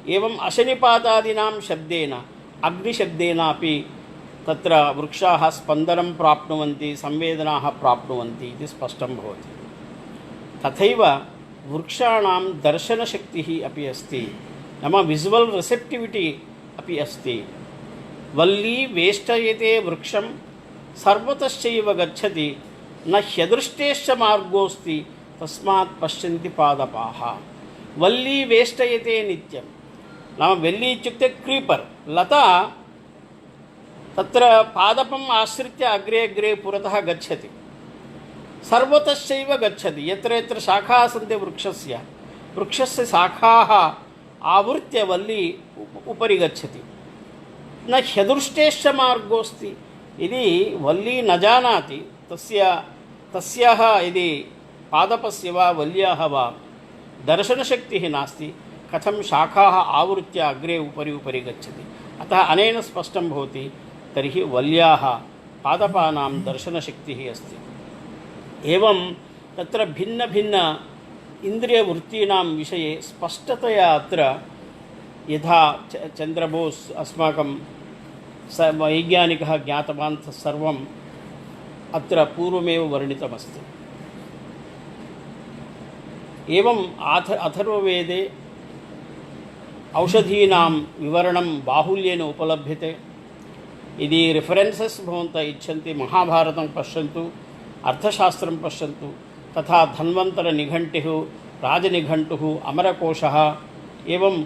एवं अशनिपातादीनां शब्देन अग्निशब्देनापि तत्र वृक्षाः स्पन्दनं प्राप्नुवन्ति, संवेदनाः प्राप्नुवन्ति इति स्पष्टं भवति। तथैव वृक्षाणां दर्शनशक्तिः अपि अस्ति, नाम विजुवल् रिसेप्टिविटी अपि अस्ति। वल्ली वेष्टयते वृक्षं सर्वतश्चैव गच्छति न ह्यदृष्टेश्च मार्गोऽस्ति तस्मात् पश्यन्ति पादपाः। वल्ली वेष्टयते नित्यं, नाम वेल्ली इत्युक्ते क्रीपर्, लता तत्र पादपम् आश्रित्य अग्रे अग्रे पुरतः गच्छति। सर्वतश्चैव गच्छति, यत्र यत्र शाखाः सन्ति वृक्षस्य शाखाः आवृत्य वल्ली उपरि गच्छति। न ह्यदृष्टेश्च मार्गोऽस्ति, यदि वल्ली न जानाति तस्याः यदि पादपस्य वा वल्याः वा दर्शनशक्तिः नास्ति, कथं शाखाः आवृत्य अग्रे उपरि गच्छति। अतः अनेन स्पष्टं भवति तर्हि वल्याः पादपानां दर्शनशक्तिः अस्ति। एवं तत्र भिन्नभिन्न इन्द्रियवृत्तीनां विषये स्पष्टतया अत्र यथा चन्द्रबोस् अस्माकं वैज्ञानिकः ज्ञातवान् तत्सर्वम् अत्र पूर्वमेव वर्णितमस्ति। एवं अथर्ववेदे औषधीनां विवरणं बाहुल्येन उपलभ्यते। यदि रेफरेन्सेस् भवन्तः इच्छन्ति महाभारतं पश्यन्तु, अर्थशास्त्रं पश्यन्तु, तथा धन्वन्तरनिघण्टुः, राजनिघण्टुः, अमरकोशः, एवं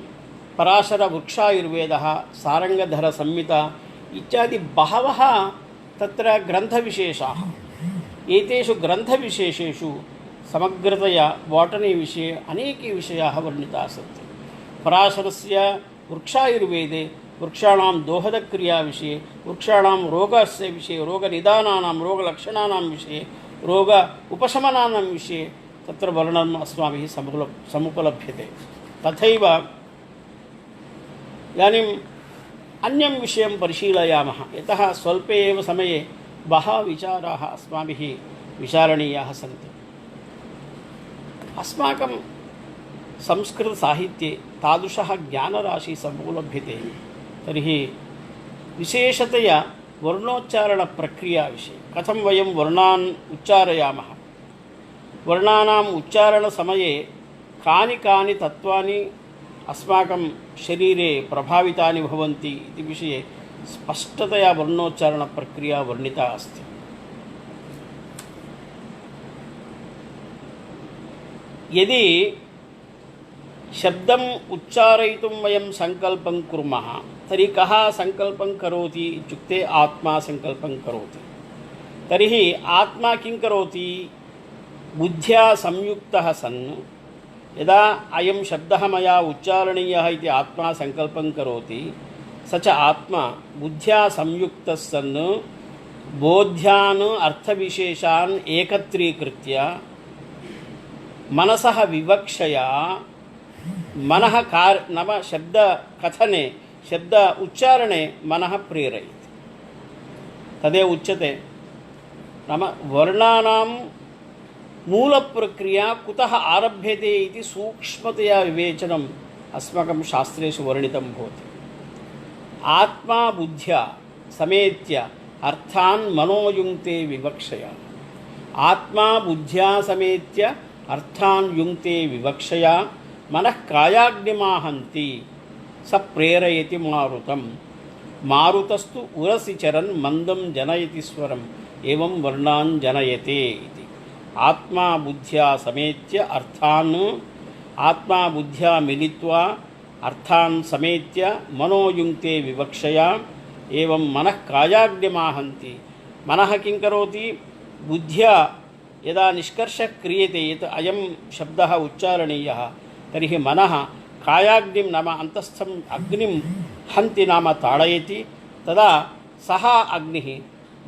पराशरवृक्षायुर्वेदः, सारङ्गधरसंहिता इत्यादि बहवः तत्र ग्रन्थविशेषाः। एतेषु ग्रन्थविशेषेषु समग्रतया बॉटनी विषये अनेके विषयाः वर्णिताः सन्ति। पराशरस्य वृक्षायुर्वेदे वृक्षाणां दोहदक्रिया विषये, वृक्षाणां रोगस्य विषये, रोगनिदानानां, रोगलक्षणानां विषये, रोग उपशमनानां विषये तत्र वर्णनम् अस्माभिः समुपलभ्यते। तथैव इदानीम् अन्यं विषयं परिशीलयामः, यतः स्वल्पे एव समये बहवः विचाराः अस्माभिः विचारणीयाः सन्ति। अस्माकं संस्कृतसाहित्ये तादृशः ज्ञानराशिः समुपलभ्यते, तर्हि विशेषतया वर्णोच्चारणप्रक्रिया विषये कथं वयं वर्णान् उच्चारयामः, वर्णानाम् उच्चारणसमये कानि कानि तत्त्वानि अस्माकं शरीरे प्रभावितानि भवन्ति इति विषये स्पष्टतया वर्णोच्चारणप्रक्रिया वर्णिता अस्ति। यदि शब्दम् उच्चारयितुं वयं सङ्कल्पं कुर्मः तर्हि कः सङ्कल्पं करोति इत्युक्ते आत्मा सङ्कल्पं करोति। तर्हि आत्मा किं करोति? बुद्ध्या संयुक्तः सन् यदा अयं शब्दः मया उच्चारणीयः इति आत्मा संकल्पं करोति, स च आत्मा बुद्ध्या संयुक्तः सन् बोध्यान् अर्थविशेषान् एकत्रीकृत्य मनसः विवक्षया मनः नाम शब्दकथने शब्द उच्चारणे मनः प्रेरयति। तदेव उच्यते नाम वर्णानां मूलप्रक्रिया कुतः आरभ्यते इति सूक्ष्मतया विवेचनम् अस्माकं शास्त्रेषु वर्णितं भवति। आत्मा बुद्ध्या समेत्य अर्थान् मनोयुङ्क्ते विवक्षया। आत्मा बुद्ध्या समेत्य अर्थान् युङ्क्ते विवक्षया मनः कायाग्निमाहन्ति स प्रेरयति मारुतं। मारुतस्तु उरसि चरन् मन्दं जनयति स्वरम् एवं वर्णान् जनयते इति। आत्मा बुद्ध्या समेत्य अर्थान् आत्मा बुद्ध्या मिलित्वा अर्थान् समेत्य मनोयुङ्क्ते विवक्षया एवं मनः कायाग्निमाहन्ति। मनः किं करोति? बुद्ध्या यदा निष्कर्षः क्रियते यत् अयं शब्दः उच्चारणीयः, तर्हि मनः कायाग्निं नाम अन्तस्थम् अग्निं हन्ति नाम ताडयति। तदा सः अग्निः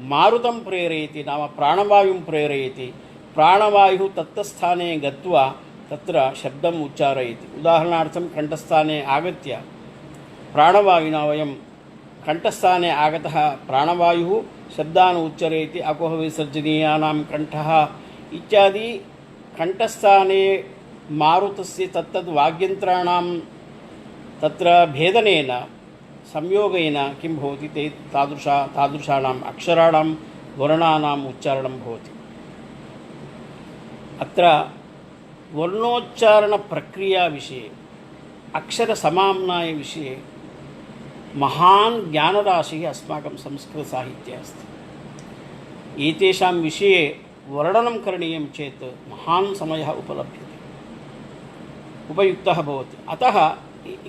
मारुतं प्रेरयति नाम प्राणवायुं प्रेरयति। प्राणवायुः तत्तस्थाने गत्वा तत्र शब्दम् उच्चारयति। उदाहरणार्थं कण्ठस्थाने आगत्य प्राणवायुना वयं कण्ठस्थाने आगतः प्राणवायुः शब्दान् उच्चरयति। अकोह विसर्जनीयानां कण्ठः इत्यादि कण्ठस्थाने मारुतस्य तत्तद् वाग्यन्त्राणां तत्र भेदनेन संयोगेन किं भवति? ते तादृशानाम् अक्षराणां वर्णानाम् उच्चारणं भवति। अत्र वर्णोच्चारणप्रक्रिया विषये अक्षरसमाम्नायविषये महान् ज्ञानराशिः अस्माकं संस्कृतसाहित्ये अस्ति। एतेषां विषये वर्णनं करणीयं चेत् महान् समयः उपयुक्तः भवति। अतः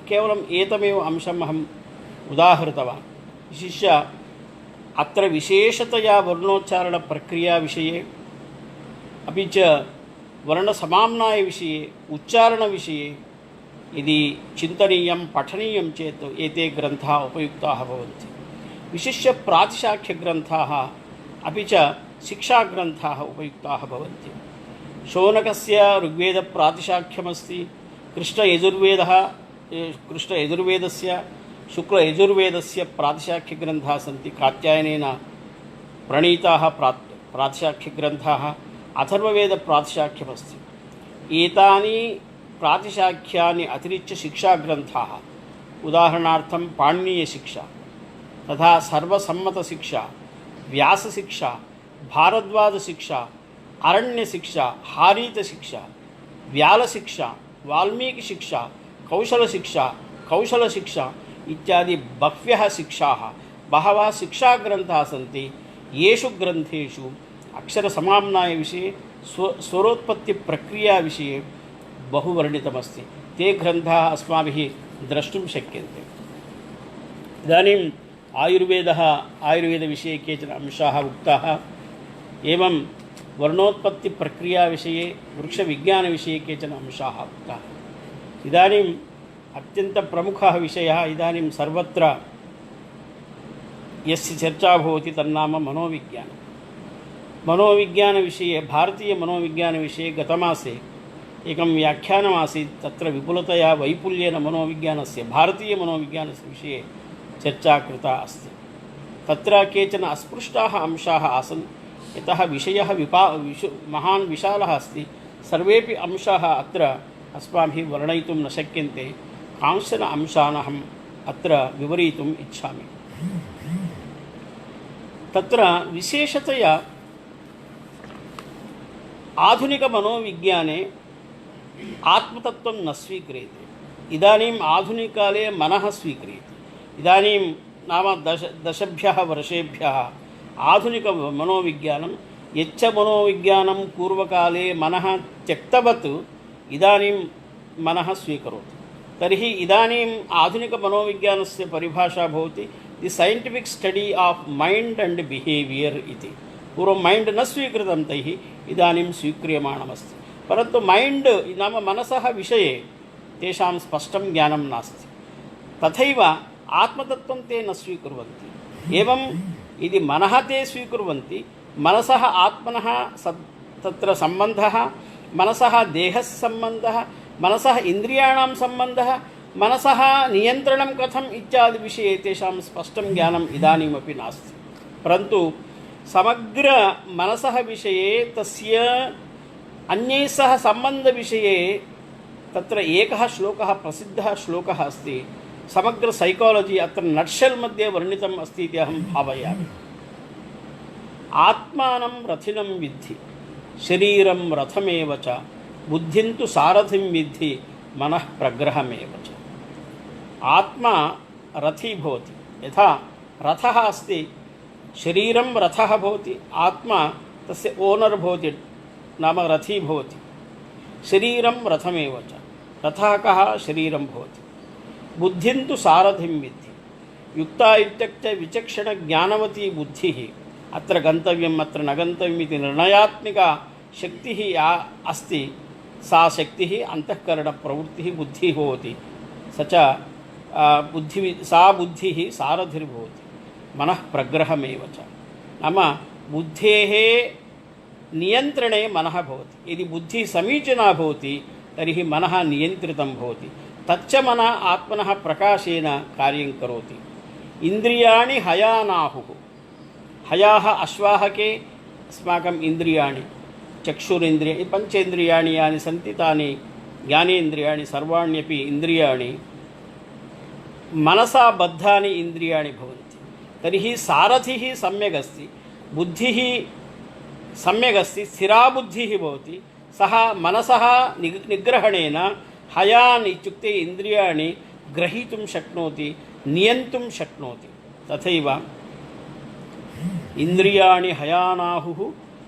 केवलम् एतमेव अंशम् अहम् उदाहृतवान्। विशिष्य अत्र विशेषतया वर्णोच्चारणप्रक्रिया विषये अपि च वर्णसमाम्नायविषये उच्चारणविषये यदि चिन्तनीयं पठनीयं चेत् एते ग्रन्थाः उपयुक्ताः भवन्ति। विशिष्य प्रातिशाख्यग्रन्थाः अपि च शिक्षाग्रन्थाः उपयुक्ताः भवन्ति। शौनकस्य ऋग्वेदप्रातिशाख्यमस्ति। कृष्णयजुर्वेदस्य शुक्लयजुर्वेदस्य प्रातिशाख्यग्रन्थाः सन्ति। कात्यायनेन प्रणीताः प्रातिशाख्यग्रन्थाः। अथर्ववेदप्रातिशाख्यमस्ति। एतानि प्रातिशाख्यानि अतिरिच्य शिक्षाग्रन्थाः उदाहरणार्थं पाणिनीयशिक्षा तथा सर्वसम्मतशिक्षा, व्यासशिक्षा, भारद्वाजशिक्षा, अरण्यशिक्षा, हारीतशिक्षा, व्यालशिक्षा, वाल्मीकिशिक्षा, कौशलशिक्षा इत्यादि बह्व्यः शिक्षाः बहवः शिक्षाग्रन्थाः सन्ति। येषु ग्रन्थेषु अक्षरसमाम्नायविषये स्वरोत्पत्तिप्रक्रियाविषये बहु वर्णितमस्ति। ते ग्रन्थाः अस्माभिः द्रष्टुं शक्यन्ते। इदानीम् आयुर्वेदविषये केचन अंशाः उक्ताः। एवं वर्णोत्पत्तिप्रक्रियाविषये वृक्षविज्ञानविषये केचन अंशाः उक्ताः। इदानीम् अत्यन्तप्रमुखः विषयः इदानीं सर्वत्र यस्य चर्चा भवति तन्नाम मनोविज्ञानं। मनोविज्ञानविषये भारतीयमनोविज्ञानविषये गतमासे एकं व्याख्यानमासीत्। तत्र विपुलतया वैपुल्येन मनोविज्ञानस्य भारतीयमनोविज्ञानस्य विषये चर्चा कृता अस्ति। तत्र केचन अस्पृष्टाः अंशाः आसन्। यतः विषयः महान् विशालः अस्ति, सर्वेपि अंशाः अत्र अस्माभिः वर्णयितुं न शक्यन्ते। कांश्चन अंशान् अहम् अत्र विवरयितुम् इच्छामि। तत्र विशेषतया आधुनिकमनोविज्ञाने आत्मतत्त्वं न स्वीक्रियते। इदानीम् आधुनिककाले मनः स्वीक्रियते। इदानीं नाम दशभ्यः वर्षेभ्यः आधुनिकमनोविज्ञानं यच्च मनोविज्ञानं पूर्वकाले मनः त्यक्तवत् इदानीं मनः स्वीकरोति। तर्हि इदानीम् आधुनिकमनोविज्ञानस्य परिभाषा भवति the scientific study of mind and behaviour इति। पूर्वं मैण्ड् न स्वीकृतं तैः, इदानीं स्वीक्रियमाणमस्ति। परन्तु मैण्ड् नाम मनसः विषये तेषां स्पष्टं ज्ञानं नास्ति। तथैव आत्मतत्त्वं ते न स्वीकुर्वन्ति। एवं यदि मनः ते स्वीकुर्वन्ति, मनसः आत्मनः तत्र सम्बन्धः, मनसः देहस्सम्बन्धः, मनसः इन्द्रियाणां सम्बन्धः, मनसः नियन्त्रणं कथम् इत्यादि विषये तेषां स्पष्टं ज्ञानम् इदानीमपि नास्ति। परन्तु समग्र मनसः विषये, तस्य अन्यैः सह सम्बन्धविषये तत्र एकः श्लोकः, प्रसिद्धः श्लोकः अस्ति। समग्र सैकालजि अत्र नट्शेल् मध्ये वर्णितम् अस्ति इति अहं भावयामि। आत्मानं रथिनं विद्धि, शरीरं रथमेव च, बुद्धिं तु सारथिं विद्धि, मनः प्रग्रहमेव च। आत्मा रथी भवति। यथा रथः अस्ति, शरीरं रथः भवति, आत्मा तस्य ओनर् भवति, नाम रथी भवति। शरीरं रथमेव च, रथः कः? शरीरं भवति। बुद्धिं तु सारथिं विद्धि, युक्ता इत्युक्ते विचक्षणज्ञानवती बुद्धिः, अत्र गन्तव्यम् अत्र न गन्तव्यम् इति निर्णयात्मिका शक्तिः या अस्ति, सा शक्तिः अन्तःकरणप्रवृत्तिः बुद्धिः भवति। स च सा बुद्धिः सारथिर्भवति। मनः प्रग्रहमेव च, नाम बुद्धेः नियन्त्रणे मनः भवति। यदि बुद्धिः समीचीना भवति तर्हि मनः नियन्त्रितं भवति। तच्च मनः आत्मनः प्रकाशेन कार्यं करोति। इन्द्रियाणि हयानाहुः, हयाः अश्वाहके अस्माकम् इन्द्रियाणि, चक्षुरिन्द्रिय, पञ्चेन्द्रियाणि यानि सन्ति तानि ज्ञानेन्द्रियाणि सर्वाण्यपि इन्द्रियाणि मनसा बद्धानि इन्द्रियाणि भवन्ति। तर्हि सारथिः सम्यगस्ति, बुद्धिः सम्यगस्ति, स्थिरा बुद्धिः भवति। सः मनसः निग्रहणेन हयान् इत्युक्ते इन्द्रियाणि ग्रहीतुं शक्नोति, नियन्तुं शक्नोति। तथैव इन्द्रियाणि हयानाहुः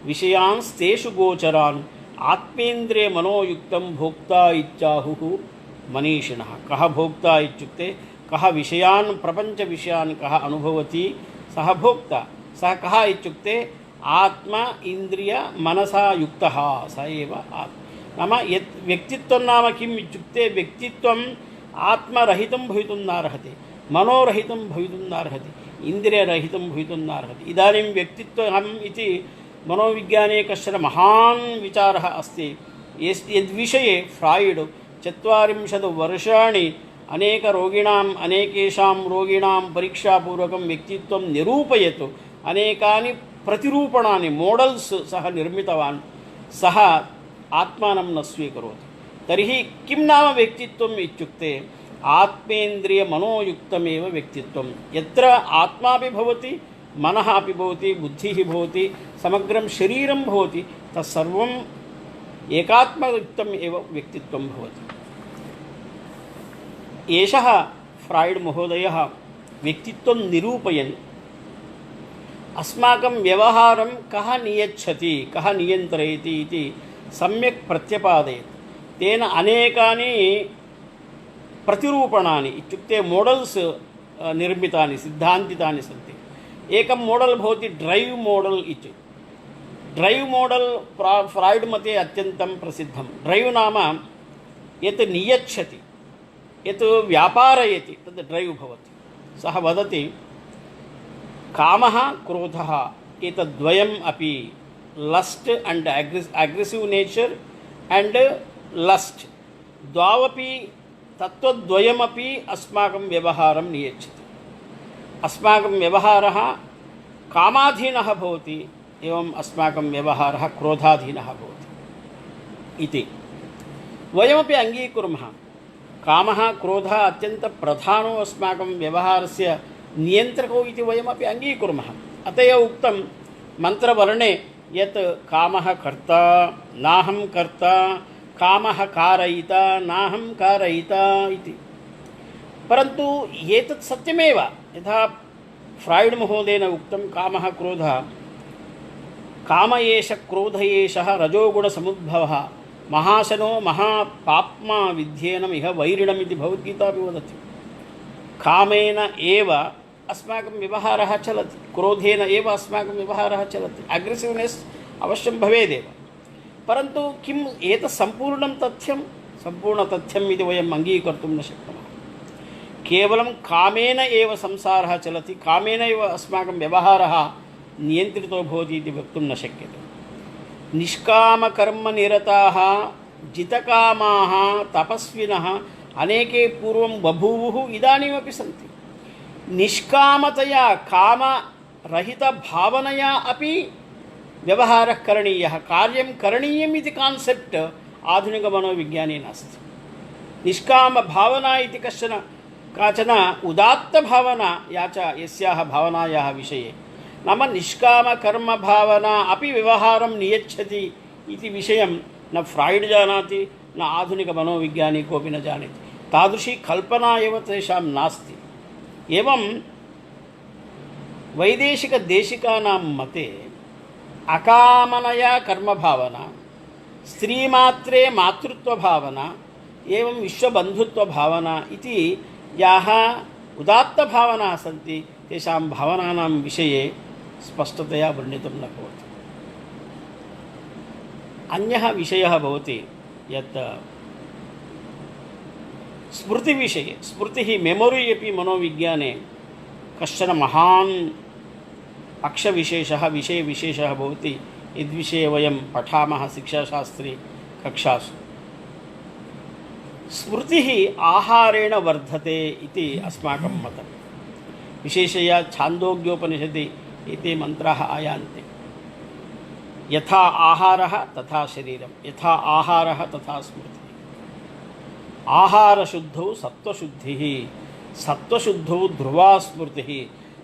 विषयांस्तेषु गोचरान् आत्मेन्द्रिय मनोयुक्तं भोक्ता इत्याहुः मनीषिणः। कः भोक्ता इत्युक्ते कः विषयान्, प्रपञ्च विषयान् कः अनुभवति, सः भोक्ता। सः कः इत्युक्ते आत्मा इन्द्रिय मनसा युक्तः, स एव आत्मा। नाम यत् व्यक्तित्वं नाम किम् इत्युक्ते, व्यक्तित्वम् आत्मरहितं भवितुं नार्हति, मनोरहितं भवितुं नार्हति, इन्द्रियरहितं भवितुं नार्हति। इदानीं व्यक्तित्वम् इति मनोविज्ञाने कश्चन महान् विचारः अस्ति। यद्विषये फ्राय्ड् 40 वर्षाणि अनेकेषां रोगिणां परीक्षापूर्वकं व्यक्तित्वं निरूपयतु, अनेकानि प्रतिरूपणानि, मोडल्स् सः निर्मितवान्। सः आत्मानं न स्वीकरोति। तर्हि किं नाम व्यक्तित्वम् इत्युक्ते आत्मेन्द्रिय मनोयुक्तमेव व्यक्तित्वं। यत्र आत्मापि भवति, मनः अपि भवति, बुद्धिः भवति, समग्रं शरीरं भवति, तत्सर्वम् एकात्मयुक्तम् एव व्यक्तित्वं भवति। एषः फ्राय्ड् महोदयः व्यक्तित्वं निरूपयन् अस्माकं व्यवहारं कः नियच्छति, कः नियन्त्रयति इति सम्यक् प्रत्यपादयति। तेन अनेकानि प्रतिरूपणानि इत्युक्ते मोडल्स् निर्मितानि, सिद्धान्तितानि सन्ति। एकं मोडल् भवति ड्रैव् मोडल् इति। ड्रैव् मोडल् फ्राय्ड् मते अत्यन्तं प्रसिद्धं। ड्रैव् नाम यत् नियच्छति, यत् व्यापारयति, तद् ड्रैव् भवति। सः वदति कामः क्रोधः एतद्वयम् अपि, लस्ट् अण्ड् अग्रेसिव् नेचर् अण्ड् लस्ट्, द्वावपि तत्त्वद्वयमपि अस्माकं व्यवहारं नियच्छति। अस्माकं व्यवहारः कामाधीनः भवति, एवम् अस्माकं व्यवहारः क्रोधाधीनः भवति इति वयमपि अङ्गीकुर्मः। कामः क्रोधः अत्यन्तप्रधानो अस्माकं व्यवहारस्य नियन्त्रकौ इति वयमपि अङ्गीकुर्मः। अत एव उक्तं मन्त्रवर्णे यत् कामः कर्ता नाहं कर्ता, कामः कारयिता नाहं कारयिता इति। परन्तु एतत् सत्यमेव। यथा फ्राय्ड् महोदयेन उक्तं कामः क्रोधः, काम एष क्रोध एषः रजोगुणसमुद्भवः, महाशनो महापाप्मा विध्येनम् इह वैरिणम् इति भगवद्गीता अपि वदति। कामेन एव अस्माकं व्यवहारः चलति, क्रोधेन एव अस्माकं व्यवहारः चलति, अग्रेसिव्नेस् अवश्यं भवेदेव। परन्तु किम् एतत् सम्पूर्णं तथ्यं, सम्पूर्णतथ्यम् इति वयम् अङ्गीकर्तुं न शक्नुमः। केवलं कामेन एव संसारः चलति, कामेन एव अस्माकं व्यवहारः नियन्त्रितो भवति इति वक्तुं न शक्यते। निष्कामकर्मनिरताः जितकामाः तपस्विनः अनेके पूर्वं बभूवुः, इदानीमपि सन्ति। निष्कामतया कामरहितभावनया अपि व्यवहारः करणीयः, कार्यं करणीयम् इति कान्सेप्ट् आधुनिकमनोविज्ञाने नास्ति। निष्कामभावना इति काचन उदात्तभावना यस्याः भावनायाः विषये, नाम निष्कामकर्मभावना अपि व्यवहारं नियच्छति इति विषयं न फ्राय्ड् जानाति, न आधुनिकमनोविज्ञानी कोऽपि न जानाति। तादृशी कल्पना एव तेषां नास्ति। एवं वैदेशिकदेशिकानां मते अकामनया कर्मभावना, स्त्रीमात्रे मातृत्वभावना, एवं विश्वबन्धुत्वभावना इति याः उदात्तभावनाः सन्ति, तेषां भावनानां विषये स्पष्टतया वर्णितुं न भवति। अन्यः विषयः भवति यत् स्मृतिविषये। स्मृतिः, मेमोरि अपि मनोविज्ञाने कश्चन महान् पक्षविशेषः, विषयविशेषः भवति। यद्विषये वयं पठामः शिक्षाशास्त्रे कक्षासु। स्मृतिः आहारेण वर्धते इति अस्माकं मतं। विशेषया छान्दोग्योपनिषदि एते मन्त्राः आयान्ति। यथा आहारः तथा शरीरं, यथा आहारः तथा स्मृतिः। आहारशुद्धौ सत्त्वशुद्धिः, सत्त्वशुद्धौ ध्रुवा स्मृतिः,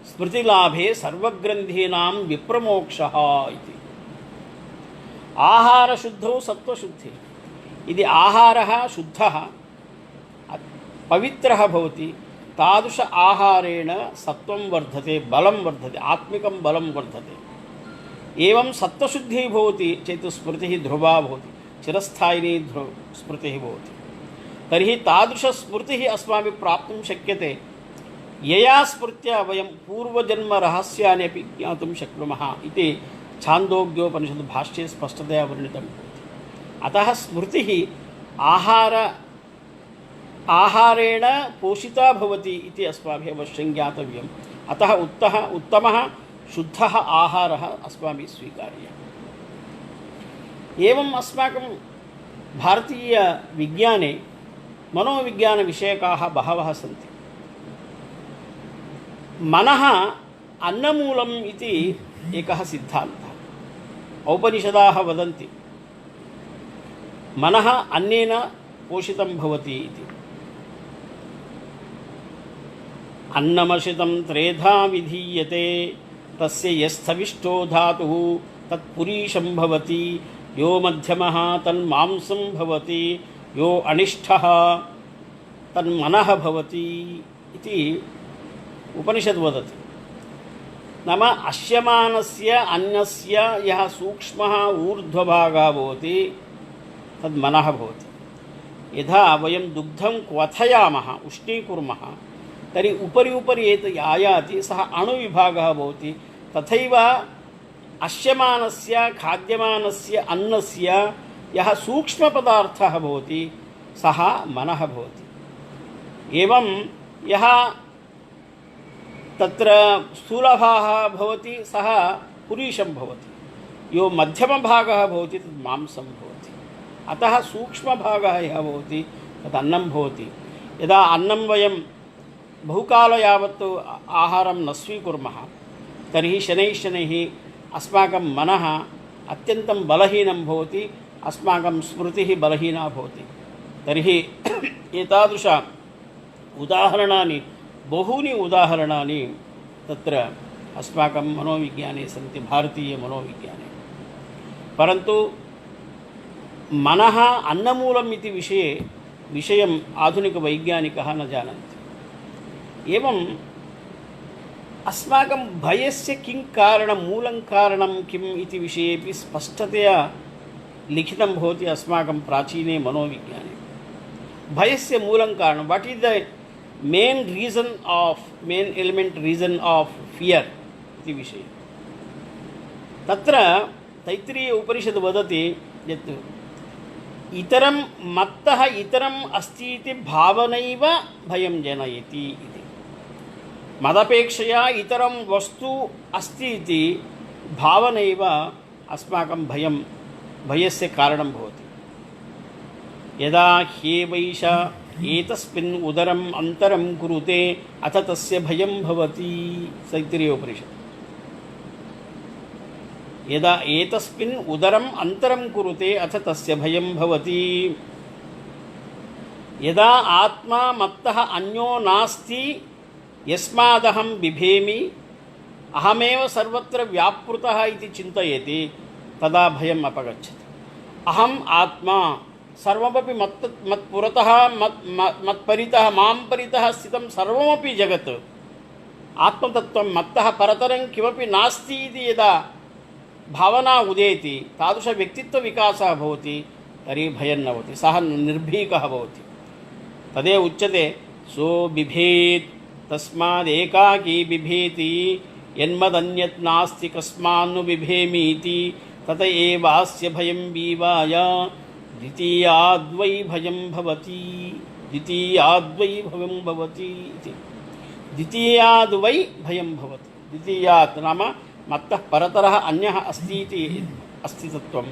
स्मृतिलाभे सर्वग्रन्थीनां विप्रमोक्षः इति। आहारशुद्धौ सत्त्वशुद्धिः। यदि आहारः शुद्धः पवित्रः भवति, तादृश आहारेण सत्त्वं वर्धते, बलं वर्धते, आत्मिकं बलं वर्धते। एवं सत्त्वशुद्धिः भवति चेत् स्मृतिः ध्रुवा भवति, चिरस्थायिनी स्मृतिः भवति। तर्हि तादृशस्मृतिः अस्माभिः प्राप्तुं शक्यते यया स्मृत्या वयं पूर्वजन्मरहस्यानि अपि ज्ञातुं शक्नुमः इति छान्दोग्योपनिषद् भाष्ये स्पष्टतया वर्णितं भवति। अतः स्मृतिः आहारेण पोषिता भवति इति अस्माभिः अवश्यं ज्ञातव्यम्। अतः उत्तमः शुद्धः आहारः अस्माभिः स्वीकार्यः। एवम् अस्माकं भारतीयविज्ञाने मनोविज्ञानविषयकाः बहवः सन्ति। मनः अन्नमूलम् इति एकः सिद्धान्तः। औपनिषदाः वदन्ति मनः अन्नेन पोषितं भवति इति। अन्नमशितं त्रेधा विधीयते, तस्य यस्थविष्ठो धातुः तत्पुरीशं भवति, यो मध्यमः तन्मांसं भवति, यो अनिष्ठः तन्मनः भवति इति उपनिषद् वदति। नाम अश्यमानस्य अन्नस्य यः सूक्ष्मः ऊर्ध्वभागः भवति तद्मनः भवति। यथा वयं दुग्धं क्वथयामः, उष्णीकुर्मः, तर्हि उपरि उपरि एतत् आयाति, सः अणुविभागः भवति। तथैव अश्यमानस्य खाद्यमानस्य अन्नस्य यः सूक्ष्मपदार्थः भवति सः मनः भवति। एवं यः तत्र स्थूलभागः भवति सः पुरीशं भवति, यो मध्यमभागः भवति तद् मांसं भवति। अतः सूक्ष्मभागः यः भवति तद् अन्नं भवति। यदा अन्नं वयं बहुकाल यावत् आहारं न स्वीकुर्मः तर्हि शनैः शनैः अस्माकं मनः अत्यन्तं बलहीनं भवति, अस्माकं स्मृतिः बलहीना भवति। तर्हि एतादृश उदाहरणानि, बहूनि उदाहरणानि तत्र अस्माकं मनोविज्ञाने सन्ति, भारतीयमनोविज्ञाने। परन्तु मनः अन्नमूलम् इति विषयम् आधुनिकवैज्ञानिकः न जानन्ति। एवं अस्माकं भयस्य किं कारणं, मूलं कारणं किम् इति विषयेपि स्पष्टतया लिखितं भवति अस्माकं प्राचीने मनोविज्ञाने। भयस्य मूलं कारणं, वाट् इस् द मेन एलिमेंट रीजन ऑफ फियर इति विषये। तत्र तैत्तिरीय उपनिषद् वदति यत् इतरं मत्तः इतरम् अस्ति इति भावनैव भयं जनयति इति। मदपेक्षया इतरं वस्तु अस्ति इति भावनैव अस्माकं भयस्य कारणं भवति। यदा ह्येवैष एतस्मिन् उदरम् अन्तरं कुरुते अथ तस्य भयं भवति। तैत्तिरीय उपनिषत्। यदा एतस्मिन् उदरम् अन्तरं कुरुते अथ तस्य भयं भवति। यदा आत्मा मत्तः अन्यो नास्ति यस्मादहं बिभेमि अहमेव सर्वत्र व्यापृतः इति चिन्तयति तदा भयम् अपगच्छति। अहम् आत्मा सर्वमपि मत्पुरतः मत्परितः मां परितः स्थितं सर्वमपि जगत् आत्मतत्त्वं मत्तः परतरं किमपि नास्ति इति यदा भावना उदेति तादृशव्यक्तित्वविकासः भवति तर्हि भयं न भवति, सः निर्भीकः भवति। तदेव उच्यते सो बिभेत् तस्मादेकाकी बिभेति यन्मदन्यत् नास्ति कस्मान्नु बिभेमि इति तत एवास्य भयं बीवाय द्वितीयाद्वै भयं भवति। द्वितीयाद्वै भयं भवति इति। द्वितीयाद्वै भयं भवति। द्वितीयात् नाम मत्तः परतरः अन्यः अस्ति इति अस्तित्वं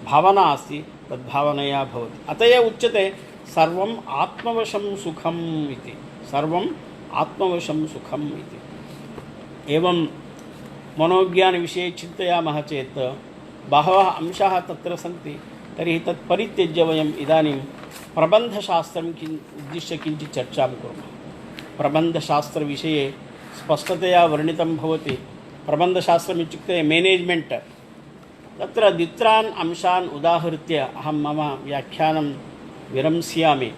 भावना अस्ति, तद्भावनया भवति। अत एव उच्यते सर्वम् आत्मवशं सुखम् इति। सर्वम् आत्मवशं सुखम् इति। एवं मनोज्ञानविषये चिन्तयामः चेत् बहवः अंशाः तत्र सन्ति। तर्हि तत् परित्यज्य वयम् इदानीं प्रबन्धशास्त्रं उद्दिश्य किञ्चित् चर्चां कुर्मः। प्रबन्धशास्त्रविषये स्पष्टतया वर्णितं भवति। प्रबन्धशास्त्रम् इत्युक्ते मेनेज्मेण्ट्। तत्र द्वित्रान् अंशान् उदाहृत्य अहं मम व्याख्यानं विरंस्यामि।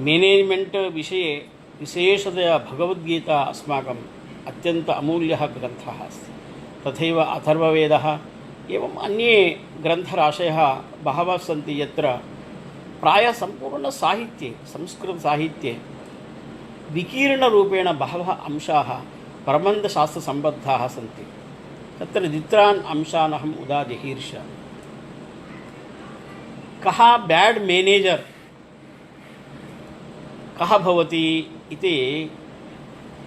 मेनेज्मेण्ट् विषये विशेषतया भगवद्गीता अस्माकम् अत्यन्त अमूल्यः ग्रन्थः अस्ति। तथैव अथर्ववेदः एवम् अन्ये ग्रन्थराशयः बहवः सन्ति यत्र प्रायः सम्पूर्णसाहित्ये संस्कृतसाहित्ये विकीर्णरूपेण बहवः अंशाः प्रबन्धशास्त्रसम्बद्धाः सन्ति। तत्र द्वित्रान् अंशान् अहम् उदाजहीर्ष्यामि। कः बैड् मैनेजर् कः भवति इति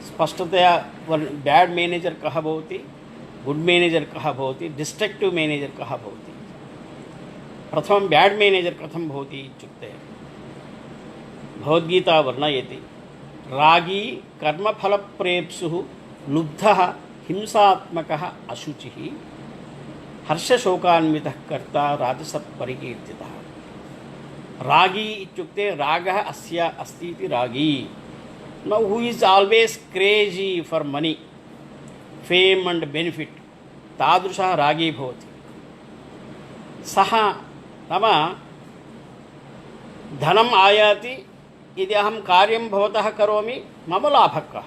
स्पष्टतया बैड् मैनेजर् कः भवति, गुड् मैनेजर् कः भवति, डिस्ट्रक्टिव् मैनेजर् कः भवति। प्रथमं बैड् मैनेजर् कथं भवति इत्युक्ते भगवद्गीता वर्णयति रागी कर्मफलप्रेप्सुः लुब्धः हिंसात्मकः अशुचिः हर्षशोकान्वितः कर्ता राजसपरिकीर्तितः। रागी इत्युक्ते रागः अस्य अस्ति इति रागी। Now who is always crazy for money fame and benefit तादृशः रागी भवति। सः नाम धनम् आयाति, यदि अहं कार्यं भवतः करोमि मम लाभः कः,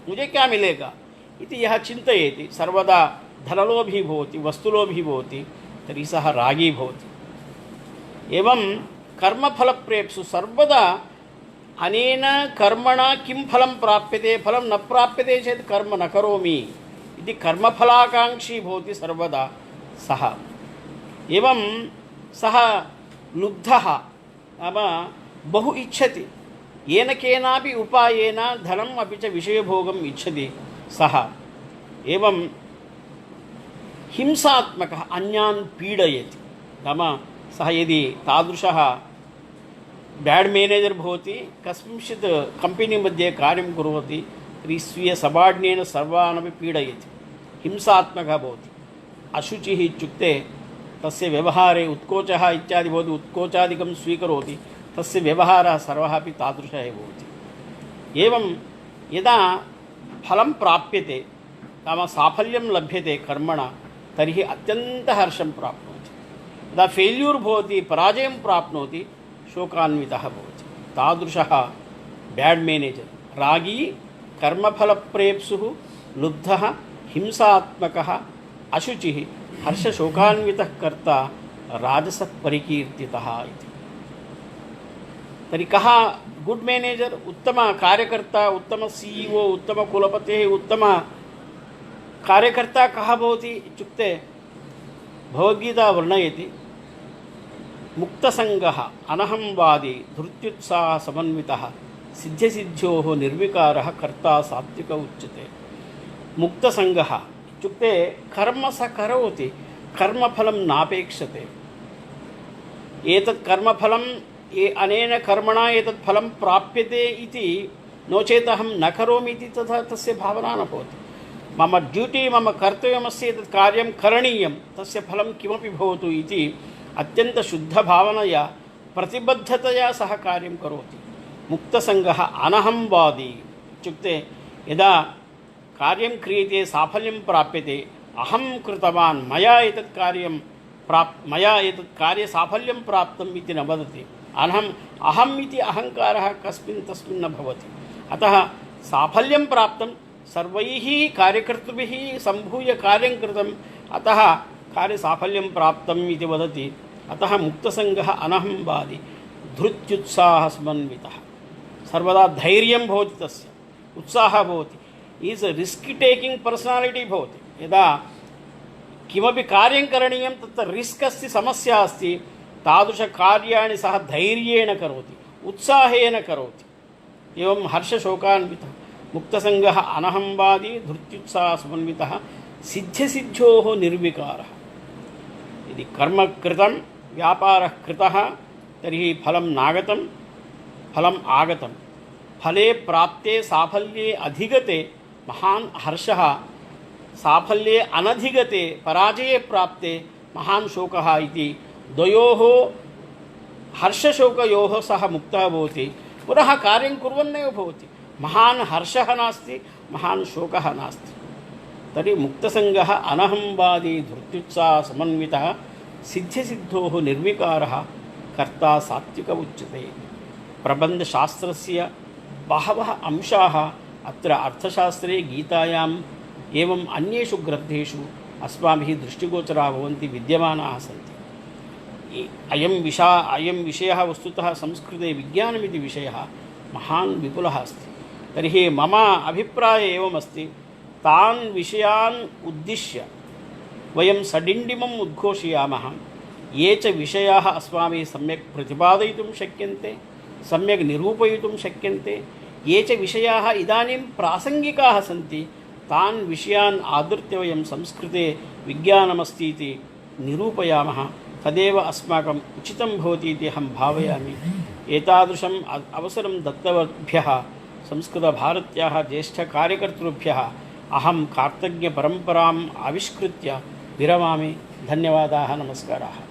मुझे क्या मिलेगा इति यः चिन्तयति, सर्वदा धनलोभी भवति, वस्तुलोभी भवति, तर्हि सः रागी भवति। एवं कर्मफलप्रेप्सु सर्वदा अनेन कर्मणा किं फलं प्राप्यते, फलं न प्राप्यते चेत् कर्म न करोमि इति कर्मफलाकाङ्क्षी भवति सर्वदा सः। एवं सः लुब्धः नाम बहु इच्छति, येन केनापि उपायेन धनम् अपि च विषयभोगम् इच्छति सः। एवं हिंसात्मकः, अन्यान् पीडयति। नाम सः यदि तादृशः बैड् मैनेजर् भवति, कस्मिंश्चित् कम्पनी मध्ये कार्यं करोति, तर्हि स्वीयसबार्डिनेट् सर्वानपि पीडयति, हिंसात्मकः भवति। अशुचिः इत्युक्ते तस्य व्यवहारे उत्कोचः इत्यादि भवति, उत्कोचादिकं स्वीकरोति, तस्य व्यवहारः सर्वः अपि तादृशः एव भवति। एवं यदा फलं प्राप्यते नाम साफल्यं लभ्यते कर्मणा, तर्हि अत्यन्तहर्षं प्राप्नोति। यदा फेल्यूर् भवति, पराजयं प्राप्नोति, शोकान्वितः भवति। तादृशः बैड् मैनेजर् रागी कर्मफलप्रेप्सुः लुब्धः हिंसात्मकः अशुचिः हर्षशोकान्वितः कर्ता राजसः परिकीर्तितः इति। तर्हि कः गुड् मेनेजर्, उत्तम कार्यकर्ता, उत्तम CEO, उत्तम कुलपतिः, उत्तम कार्यकर्ता कः भवति इत्युक्ते भगवद्गीता वर्णयति मुक्तसङ्गः अनहंवादी धृत्युत्साहसमन्वितः सिद्ध्यसिद्ध्योः निर्विकारः कर्ता सात्विक उच्यते। मुक्तसङ्गः इत्युक्ते कर्म स करोति, कर्मफलं नापेक्षते। एतत् कर्मफलं अनेन कर्मणा एतत् फलं प्राप्यते इति, नो चेत् अहं न करोमि इति तथा तस्य भावना न भवति। मम ड्यूटी, मम कर्तव्यमस्ति, एतत् कार्यं करणीयं, तस्य फलं किमपि भवतु इति अत्यन्तशुद्धभावनया प्रतिबद्धतया सः कार्यं करोति। मुक्तसङ्गः अनहंवादी इत्युक्ते यदा कार्यं क्रियते, साफल्यं प्राप्यते, अहं कृतवान्, मया एतत् कार्ये साफल्यं प्राप्तम् इति न वदति। अहम् इति अहङ्कारः कस्मिन् तस्मिन् न भवति। अतः साफल्यं प्राप्तं, सर्वैः कार्यकर्तृभिः सम्भूय कार्यं कृतम्, अतः कार्यसाफल्यं प्राप्तम् इति वदति। अतः मुक्तसङ्गः अनहंवादी धृत्युत्साहसमन्वितः, सर्वदा धैर्यं भवति, तस्य उत्साहः भवति, ఈజ్ रिस्क् टेकिङ्ग् पर्सनालिटी भवति। यदा किमपि कार्यं करणीयं तत्र रिस्क् अस्ति, समस्या अस्ति, तादृशकार्याणि सः धैर्येण करोति, उत्साहेन करोति। एवं हर्षशोकान्वितः मुक्तसङ्गः अनहंवादी धृत्युत्साहसमन्वितः सिद्ध्यसिद्ध्योः निर्विकारः। यदि कर्म कृतं, व्यापारः कृतः, तर्हि फलं नागतं, फलम् आगतं, फले प्राप्ते साफल्ये अधिगते महान् हर्षः, साफल्ये अनधिगते पराजये प्राप्ते महान् शोकः इति द्वयोः हर्षशोकयोः सः मुक्तः भवति। पुनः कार्यं कुर्वन्नेव भवति, महान् हर्षः नास्ति, महान् शोकः नास्ति। तर्हि मुक्तसङ्गः अनहंवादी धृत्युत्साहसमन्वितः सिद्ध्यसिद्धोः निर्विकारः कर्ता सात्विक उच्यते। प्रबन्धशास्त्रस्य बहवः अंशाः अत्र अर्थशास्त्रे, गीतायाम् एवम् अन्येषु ग्रन्थेषु अस्माभिः दृष्टिगोचराः भवन्ति, विद्यमानाः सन्ति। अयं विषयः वस्तुतः संस्कृते विज्ञानमिति विषयः महान् विपुलः अस्ति। तर्हि मम अभिप्रायः एवमस्ति, तान् विषयान् उद्दिश्य वयं सडिण्डिमम् उद्घोषयामः। ये च विषयाः अस्माभिः सम्यक् प्रतिपादयितुं शक्यन्ते, सम्यक् निरूपयितुं शक्यन्ते, ये च विषयाः इदानीं प्रासङ्गिकाः सन्ति, तान् विषयान् आधृत्य वयं संस्कृते विज्ञानमस्ति इति निरूपयामः। तदेव अस्माकम् उचितं भवति इति अहं भावयामि। एतादृशम् अवसरं दत्तवद्भ्यः संस्कृतभारत्याः ज्येष्ठकार्यकर्तृभ्यः अहं कार्तज्ञपरम्पराम् आविष्कृत्य विरमामि। धन्यवादाः, नमस्काराः।